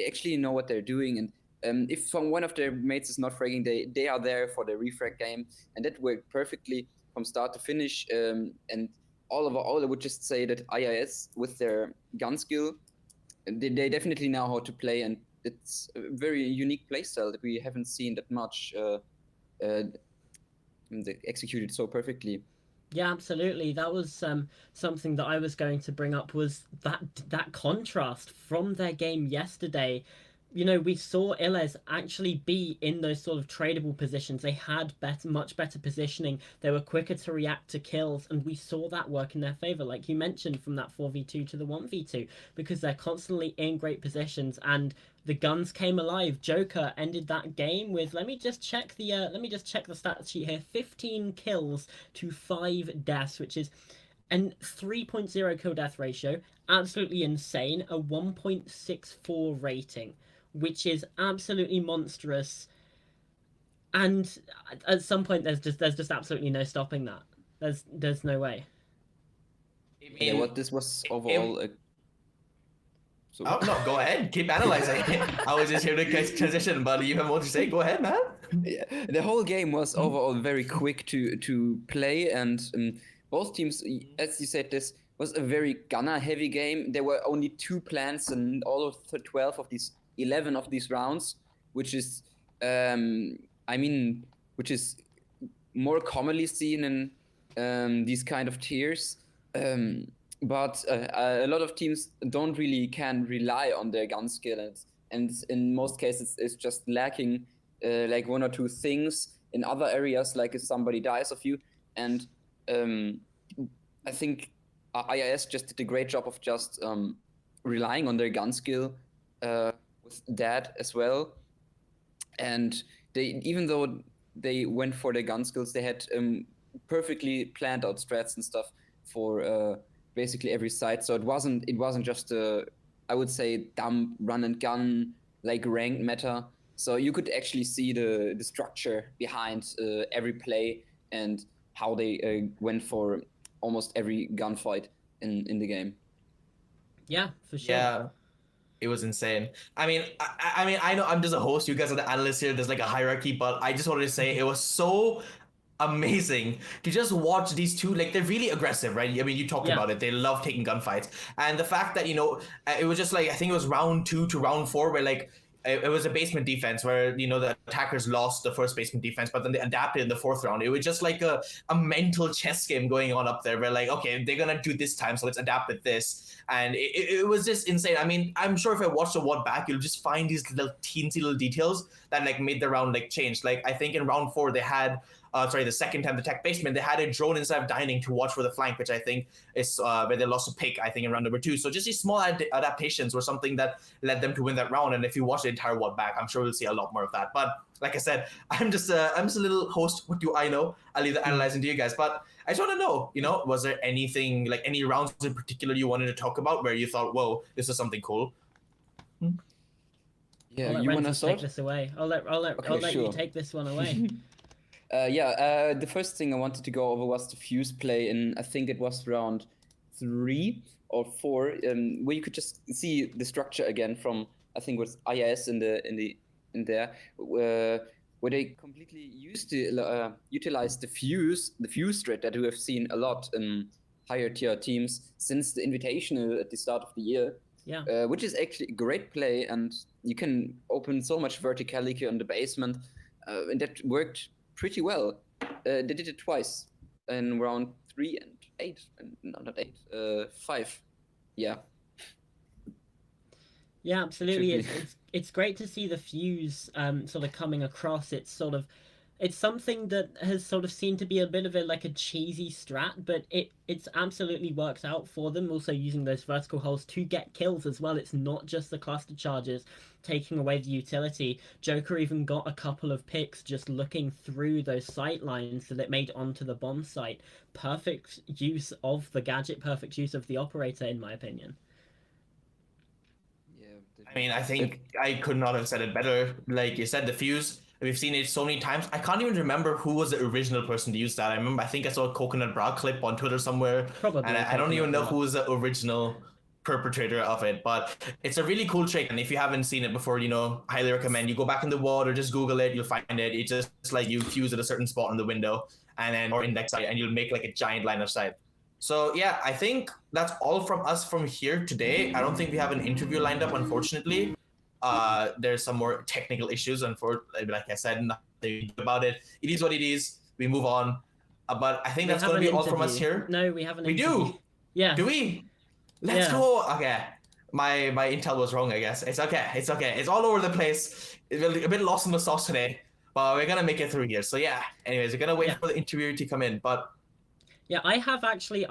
actually know what they're doing, and if one of their mates is not fragging, they are there for the refrag game, and that worked perfectly from start to finish. And all I would just say that IIS, with their gun skill, they definitely know how to play, and it's a very unique playstyle that we haven't seen that much executed so perfectly.
Yeah, absolutely. That was something that I was going to bring up, was that contrast from their game yesterday. You know, we saw Illés actually be in those sort of tradable positions. They had much better positioning. They were quicker to react to kills, and we saw that work in their favor, like you mentioned, from that 4v2 to the 1v2, because they're constantly in great positions and the guns came alive. Joker ended that game with, let me just check the stat sheet here, 15 kills to 5 deaths, which is an 3.0 kill death ratio, absolutely insane, a 1.64 rating, which is absolutely monstrous. And at some point, there's just absolutely no stopping that. There's no way.
Yeah, what this was overall. So
Oh no, go ahead. Keep analyzing. I was just here to transition, but you have more to say. Go ahead, man.
yeah, the whole game was overall very quick to play, and both teams, as you said, this was a very gunner-heavy game. There were only 2 plants in all of the 12 of these 11 of these rounds, which is, which is more commonly seen in these kind of tiers. But a lot of teams don't really can rely on their gun skill, and in most cases it's just lacking like 1 or 2 things in other areas, like if somebody dies of you. And I think IIS just did a great job of just relying on their gun skill with that as well. And they, even though they went for their gun skills, they had perfectly planned out strats and stuff for basically every side. So it wasn't just a, I would say, dumb run and gun like ranked meta. So you could actually see the structure behind every play and how they went for almost every gunfight in the game.
Yeah, for sure.
Yeah, it was insane. I mean, I know I'm just a host. You guys are the analysts here. There's like a hierarchy, but I just wanted to say it was so amazing to just watch these two. Like, they're really aggressive, right? I mean, you talked about it. They love taking gunfights, and the fact that, you know, it was just like, I think it was round 2 to round 4 where like it was a basement defense where, you know, the attackers lost the first basement defense, but then they adapted in the 4th round. It was just like a mental chess game going on up there where like, okay, they're gonna do this time, so let's adapt with this. And it was just insane. I mean, I'm sure if I watch the WOD back, you'll just find these little teensy little details that like made the round like change. Like, I think in round 4 they had the second time they attacked basement, they had a drone inside of dining to watch for the flank, which I think is where they lost a pick, I think, in round number 2. So just these small adaptations were something that led them to win that round. And if you watch the entire WOD back, I'm sure we'll see a lot more of that. But like I said, I'm just a little host. What do I know? I'll leave the analyzing to you guys. But I just want to know, you know, was there anything, like any rounds in particular you wanted to talk about where you thought, whoa, this is something cool?
Yeah, you want to start?
Take this away. I'll let you take this one away.
The first thing I wanted to go over was the fuse play in, I think it was round 3 or 4, where you could just see the structure again from, I think it was IIS in there, where they completely utilized the fuse strat that we have seen a lot in higher tier teams since the Invitational at the start of the year.
Yeah.
Which is actually a great play, and you can open so much verticality on the basement, and that worked pretty well. They did it twice in round 3 and 8. No, not 8. 5. Yeah.
Yeah, absolutely. It's great to see the fuse sort of coming across. It's something that has sort of seemed to be a bit of a cheesy strat, but it's absolutely worked out for them. Also using those vertical holes to get kills as well. It's not just the cluster charges taking away the utility. Joker even got a couple of picks just looking through those sight lines that it made onto the bomb site. Perfect use of the gadget, perfect use of the operator, in my opinion.
Yeah.
I mean, I think I could not have said it better. Like you said, the fuse, we've seen it so many times. I can't even remember who was the original person to use that. I think I saw a Coconut Bra clip on Twitter somewhere.
Probably.
And I don't even know who was the original perpetrator of it, but it's a really cool trick. And if you haven't seen it before, you know, highly recommend you go back in the WOD or just Google it. You'll find it. It's just like you fuse at a certain spot in the window and then or index site, and you'll make like a giant line of sight. So yeah, I think that's all from us from here today. I don't think we have an interview lined up, unfortunately. There's some more technical issues, and like I said, nothing about it. It is what it is. We move on. But I think that's going to be all from us here.
No, we haven't.
We do.
Yeah.
Do we? Let's go. Okay. My intel was wrong, I guess. It's okay. It's okay. It's all over the place. It's a bit lost in the sauce today, but we're gonna make it through here. So yeah. Anyways, we're gonna wait for the interviewer to come in. But
yeah, I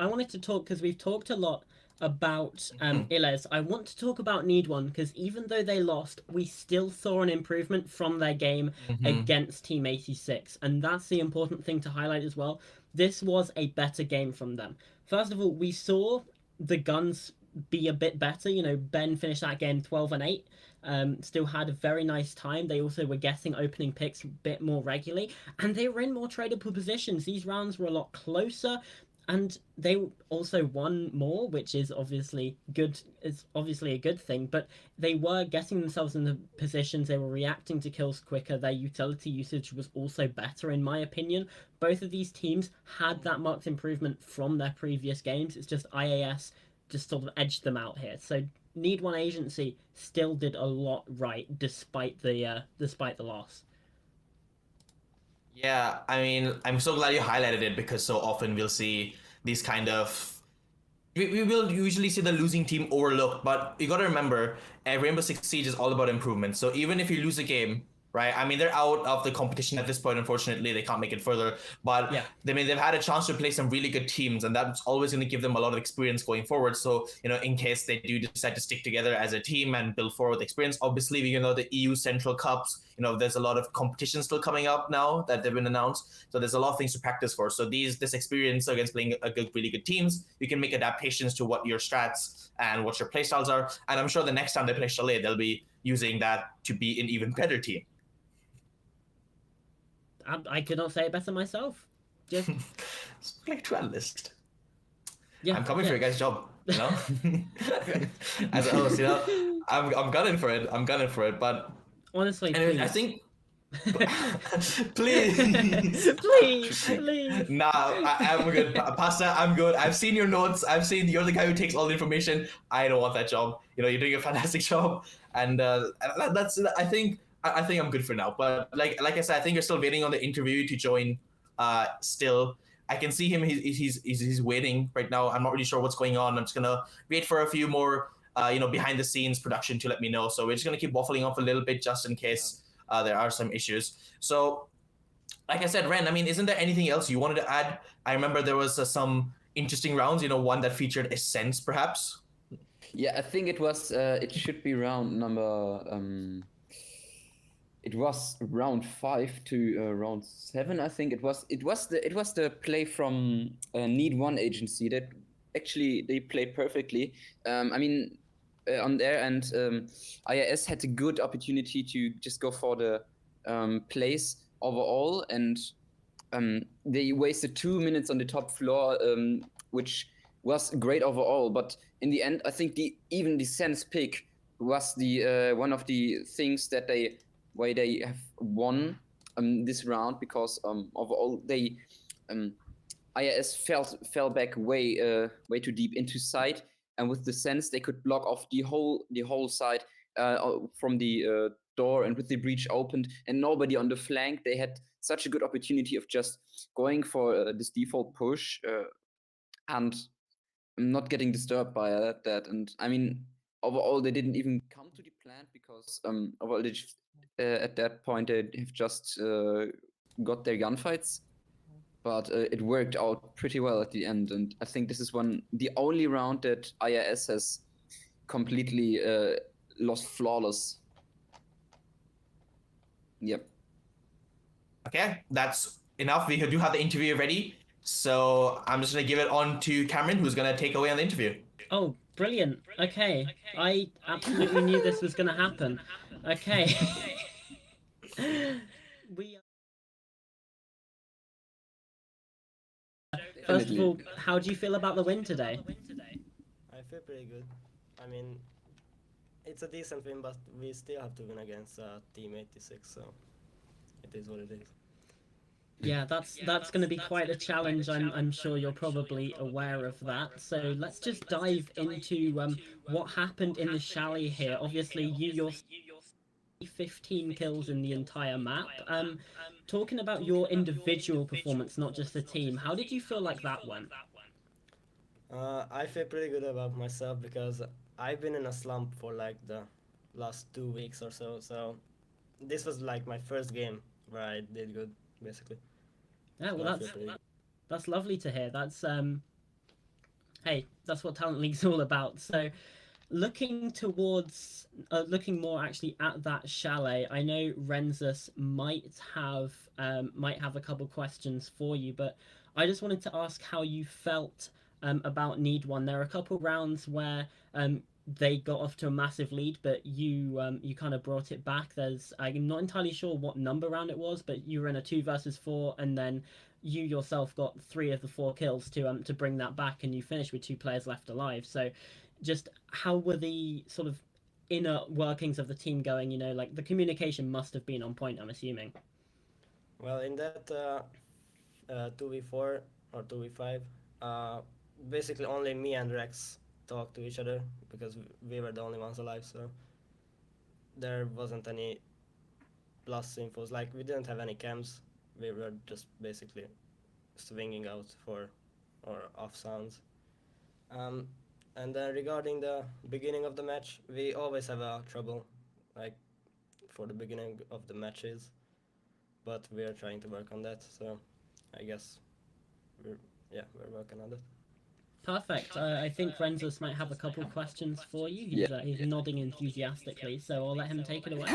wanted to talk because we've talked a lot about Illés. I want to talk about NeedOne because even though they lost, we still saw an improvement from their game against Team 86, and that's the important thing to highlight as well. This was a better game from them. First of all, we saw the guns be a bit better. You know, Ben finished that game 12 and 8. Still had a very nice time. They also were getting opening picks a bit more regularly, and they were in more tradable positions. These rounds were a lot closer. and they also won more, which is obviously good. It's obviously a good thing, but they were getting themselves in the positions. They were reacting to kills quicker. Their utility usage was also better, in my opinion. Both of these teams had that marked improvement from their previous games. It's just IAS just sort of edged them out here. So NeedOne Agency still did a lot right despite the loss.
Yeah, I mean, I'm so glad you highlighted it because so often we'll see these kind of. We will usually see the losing team overlooked, but you got to remember, Rainbow Six Siege is all about improvement. So even if you lose a game, right? I mean, they're out of the competition at this point. Unfortunately, they can't make it further. But
Yeah.
they've had a chance to play some really good teams, and that's always going to give them a lot of experience going forward. So in case they do decide to stick together as a team and build forward experience, obviously, the EU Central Cups. There's a lot of competition still coming up now that they've been announced. So there's a lot of things to practice for. So this experience against playing really good teams, you can make adaptations to what your strats and what your playstyles are. And I'm sure the next time they play Chalet, they'll be using that to be an even better team.
I could not say it better myself. Just
like to analyst.
yeah,
I'm coming for your guys' job, As a host, I'm gunning for it. But
honestly,
anyway,
please.
I think please.
please.
Nah, I'm good. Pasta, I'm good. I've seen your notes. I've seen you're the guy who takes all the information. I don't want that job. You're doing a fantastic job, and that's. I think I'm good for now. But like I said, I think you're still waiting on the interview to join. Still, I can see him. He's waiting right now. I'm not really sure what's going on. I'm just gonna wait for a few more. Behind the scenes production to let me know. So we're just gonna keep waffling off a little bit just in case there are some issues. So, like I said, Ren, I mean, isn't there anything else you wanted to add? I remember there was some interesting rounds. One that featured Essence, perhaps.
Yeah, I think it was. It should be round number. It was round 5 to round 7. I think it was. It was the play from NeedOne Agency that actually they played perfectly. I mean, on their end, IIS had a good opportunity to just go for the place overall, and they wasted 2 minutes on the top floor, which was great overall. But in the end, I think even the Sense pick was the one of the things that they have won this round, because overall they IIS fell back way too deep into side, and with the Sense they could block off the whole side from the door, and with the breach opened and nobody on the flank, they had such a good opportunity of just going for this default push and not getting disturbed by that. And I mean, overall they didn't even come to the plant, because overall they just, at that point they have just got their gunfights. But it worked out pretty well at the end, and I think this is the only round that IIS has completely lost flawless. Yep.
Okay, that's enough. We do have the interview ready, so I'm just gonna give it on to Cameron, who's gonna take away on the interview.
Oh, brilliant. Okay, I absolutely knew this was gonna happen. Okay. First of all, how do you feel about the win today?
I feel pretty good. I mean, it's a decent win, but we still have to win against Team 86, so it is what it is.
Yeah, that's going to be quite a challenge. I'm sure you're probably aware of that. So let's just dive into what happened in the Chalet here. Obviously, you 15 kills in the entire map. Talking about your individual performance, not just the team, how did you feel like that went?
I feel pretty good about myself, because I've been in a slump for like the last 2 weeks or so. So this was like my first game where I did good, basically.
Yeah, well, that's lovely to hear. That's hey, that's what Talent League's all about. So looking towards looking more actually at that Chalet, I know Renzus might have a couple questions for you, but I just wanted to ask how you felt about NeedOne. There are a couple rounds where they got off to a massive lead, but you kind of brought it back. I'm not entirely sure what number round it was, but you were in a 2 versus 4, and then you yourself got 3 of the 4 kills to bring that back, and you finished with 2 players left alive. So, just how were the sort of inner workings of the team going? You know, like the communication must have been on point, I'm assuming.
Well, in that 2v4 or 2v5, basically only me and Rex talked to each other because we were the only ones alive, so there wasn't any plus infos. Like, we didn't have any cams, we were just basically swinging out for or off sounds. And then regarding the beginning of the match, we always have trouble, like for the beginning of the matches, but we are trying to work on that. So I guess we're working on it.
Perfect. I think Renzos might have a couple of questions for you. He's nodding enthusiastically, so I'll let him take it away.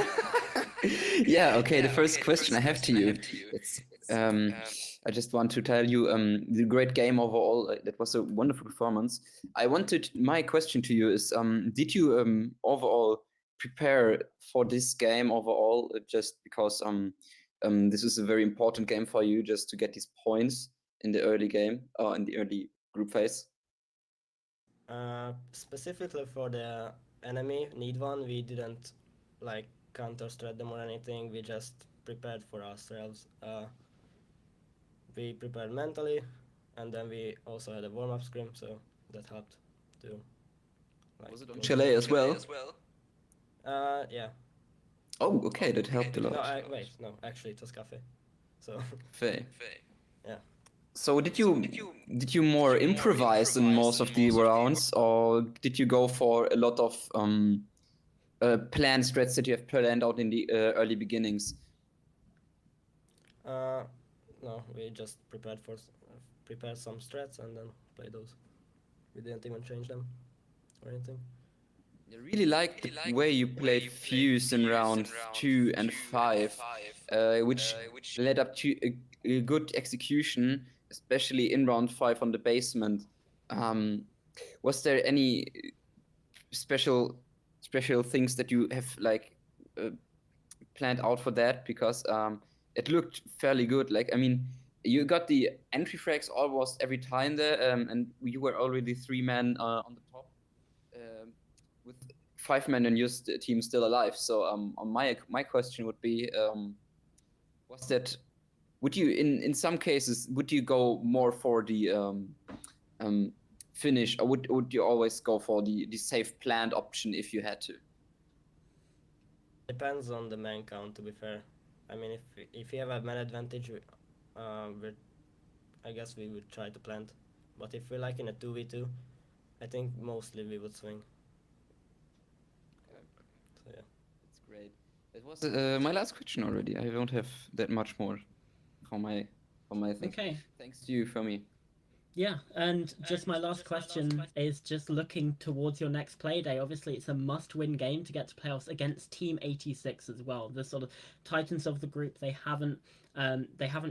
Yeah, okay, the first question I have to you, it's I just want to tell you the great game overall. That was a wonderful performance. My question to you is, did you overall prepare for this game overall, just because this is a very important game for you, just to get these points in the early game or in the early group phase?
Specifically for the enemy NeedOne, we didn't like counter-strat them or anything. We just prepared for ourselves. We prepared mentally, and then we also had a warm-up scrim, so that helped too. Like,
was it on Chile as well?
Yeah.
Oh, okay, that helped a lot.
No, actually it was Cafe. So.
Fair.
Yeah.
So did you more improvise in most of the rounds, or did you go for a lot of planned strats that you have planned out in the early beginnings?
No, we just prepared some strats and then play those. We didn't even change them or anything.
I really like the way you played Fuse in round 2 and 5, which led up to a good execution, especially in round 5 on the basement. Was there any special things that you have like planned out for that? Because it looked fairly good. Like, I mean, you got the entry frags almost every time there, and you were already 3 men on the top, with 5 men in your team still alive. So on my question would be, was that, would you in some cases would you go more for the finish, or would you always go for the safe planned option if you had to?
Depends on the man count, to be fair. I mean, if you have a man advantage, I guess we would try to plant. But if we're like in a 2v2, I think mostly we would swing. So yeah.
That's great. That was my last question already. I don't have that much more for my thing.
Okay.
Thanks to you, for me.
Yeah, and just my last question is just looking towards your next play day. Obviously, it's a must-win game to get to playoffs against Team 86 as well. The sort of titans of the group. They haven't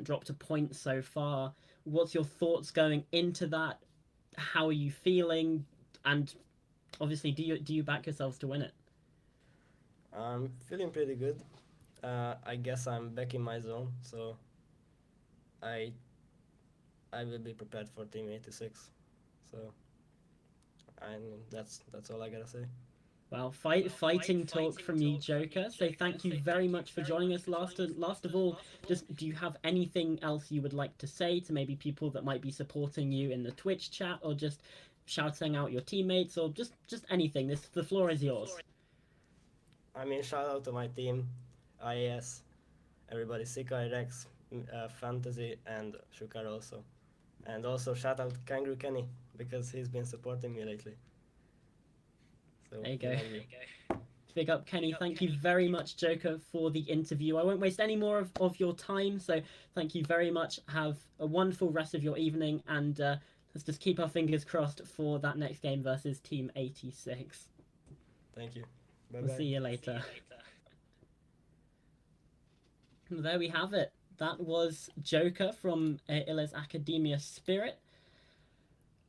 dropped a point so far. What's your thoughts going into that? How are you feeling? And obviously, do you back yourselves to win it?
I'm feeling pretty good. I guess I'm back in my zone, so I will be prepared for Team 86. So that's all I gotta say.
Well, fighting talk from you, Joker. So thank you very much for joining us. Last of all, just do you have anything else you would like to say to maybe people that might be supporting you in the Twitch chat, or just shouting out your teammates, or just anything? The floor is yours.
I mean, shout out to my team, IAS, everybody, Sika, Rex, Fantasy, and Shukar also. And also shout out Kangaroo Kenny, because he's been supporting me lately. So,
there you go. Big up, Kenny. Thank you very much, Joker, for the interview. I won't waste any more of your time, so thank you very much. Have a wonderful rest of your evening, and let's just keep our fingers crossed for that next game versus Team 86.
Thank you. Bye-bye.
We'll see you later. There we have it. That was Joker from Illés Akadémia Spirit.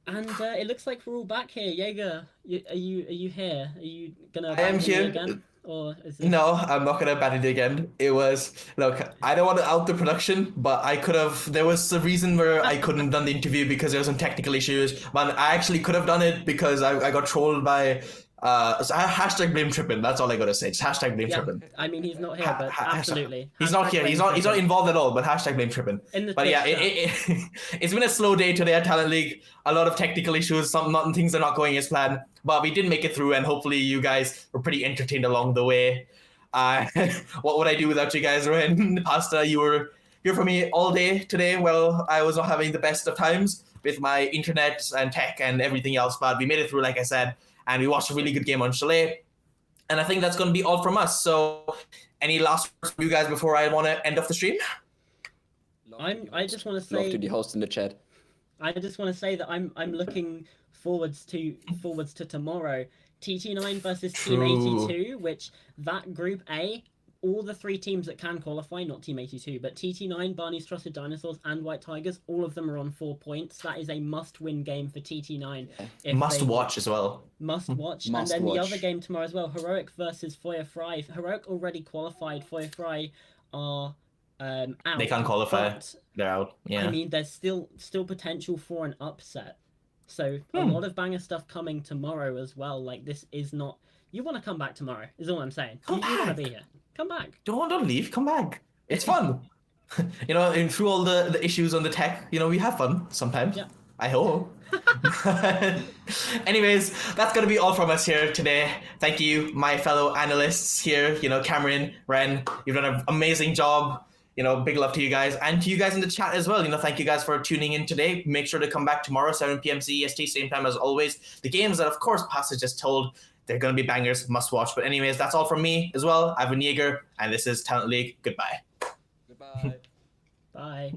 And it looks like we're all back here. Jaeger, are you here? Are you gonna
I am
abandon me
here.
again? Or is this...
No, I'm not gonna abandon it again. It was look, I don't want to out the production, but I could have. There was a reason where I couldn't have done the interview because there were some technical issues. But I actually could have done it because I got trolled by hashtag blame tripping. That's all I gotta say. Just hashtag blame
Yeah,
tripping.
I mean, he's not here, but absolutely.
He's not
Hashtag
here.
blame
He's not
tripping.
involved at all. But hashtag blame tripping.
In the
But yeah,
Twitch
it's been a slow day today at Talent League. A lot of technical issues. Things are not going as planned. But we did make it through, and hopefully you guys were pretty entertained along the way. What would I do without you guys, Rowan? Pasta, you were here for me all day today. Well, I was not having the best of times with my internet and tech and everything else, but we made it through, like I said, and we watched a really good game on Chalet. And I think that's going to be all from us. So, any last words from you guys before I want to end off the stream?
I just want to
Love
say
to the host in the chat.
I just want to say that I'm looking forwards to tomorrow. TT9 versus Team
True.
82, which that Group A, all the 3 teams that can qualify, not Team 82, but TT9, Barney's Trusted Dinosaurs, and White Tigers, all of them are on 4 points. That is a must-win game for TT9. if
Must
they-
watch as well.
Must watch.
Must
and then the
watch.
other game tomorrow as well, Heroic versus Foyer Fry. Heroic already qualified. Foyer Fry are out.
They can't qualify.
But,
They're out. Yeah.
I mean, there's still potential for an upset. So a lot of banger stuff coming tomorrow as well. Like, this is not... You want to come back tomorrow, is all I'm saying.
Come
You want to
back.
be here. Come back.
Don't leave. Come back. It's fun. You know, and through all the issues on the tech, you know, we have fun sometimes.
Yeah.
I hope. Anyways, that's gonna be all from us here today. Thank you, my fellow analysts here. You know, Cameron, Ren, you've done an amazing job. You know, big love to you guys, and to you guys in the chat as well. You know, thank you guys for tuning in today. Make sure to come back tomorrow, 7 p.m. CEST, same time as always. The games that, of course, Pasta just told, they're gonna be bangers, must watch. But anyways, that's all from me as well. I've been Jaeger, and this is Talent League. Goodbye.
Goodbye.
Bye.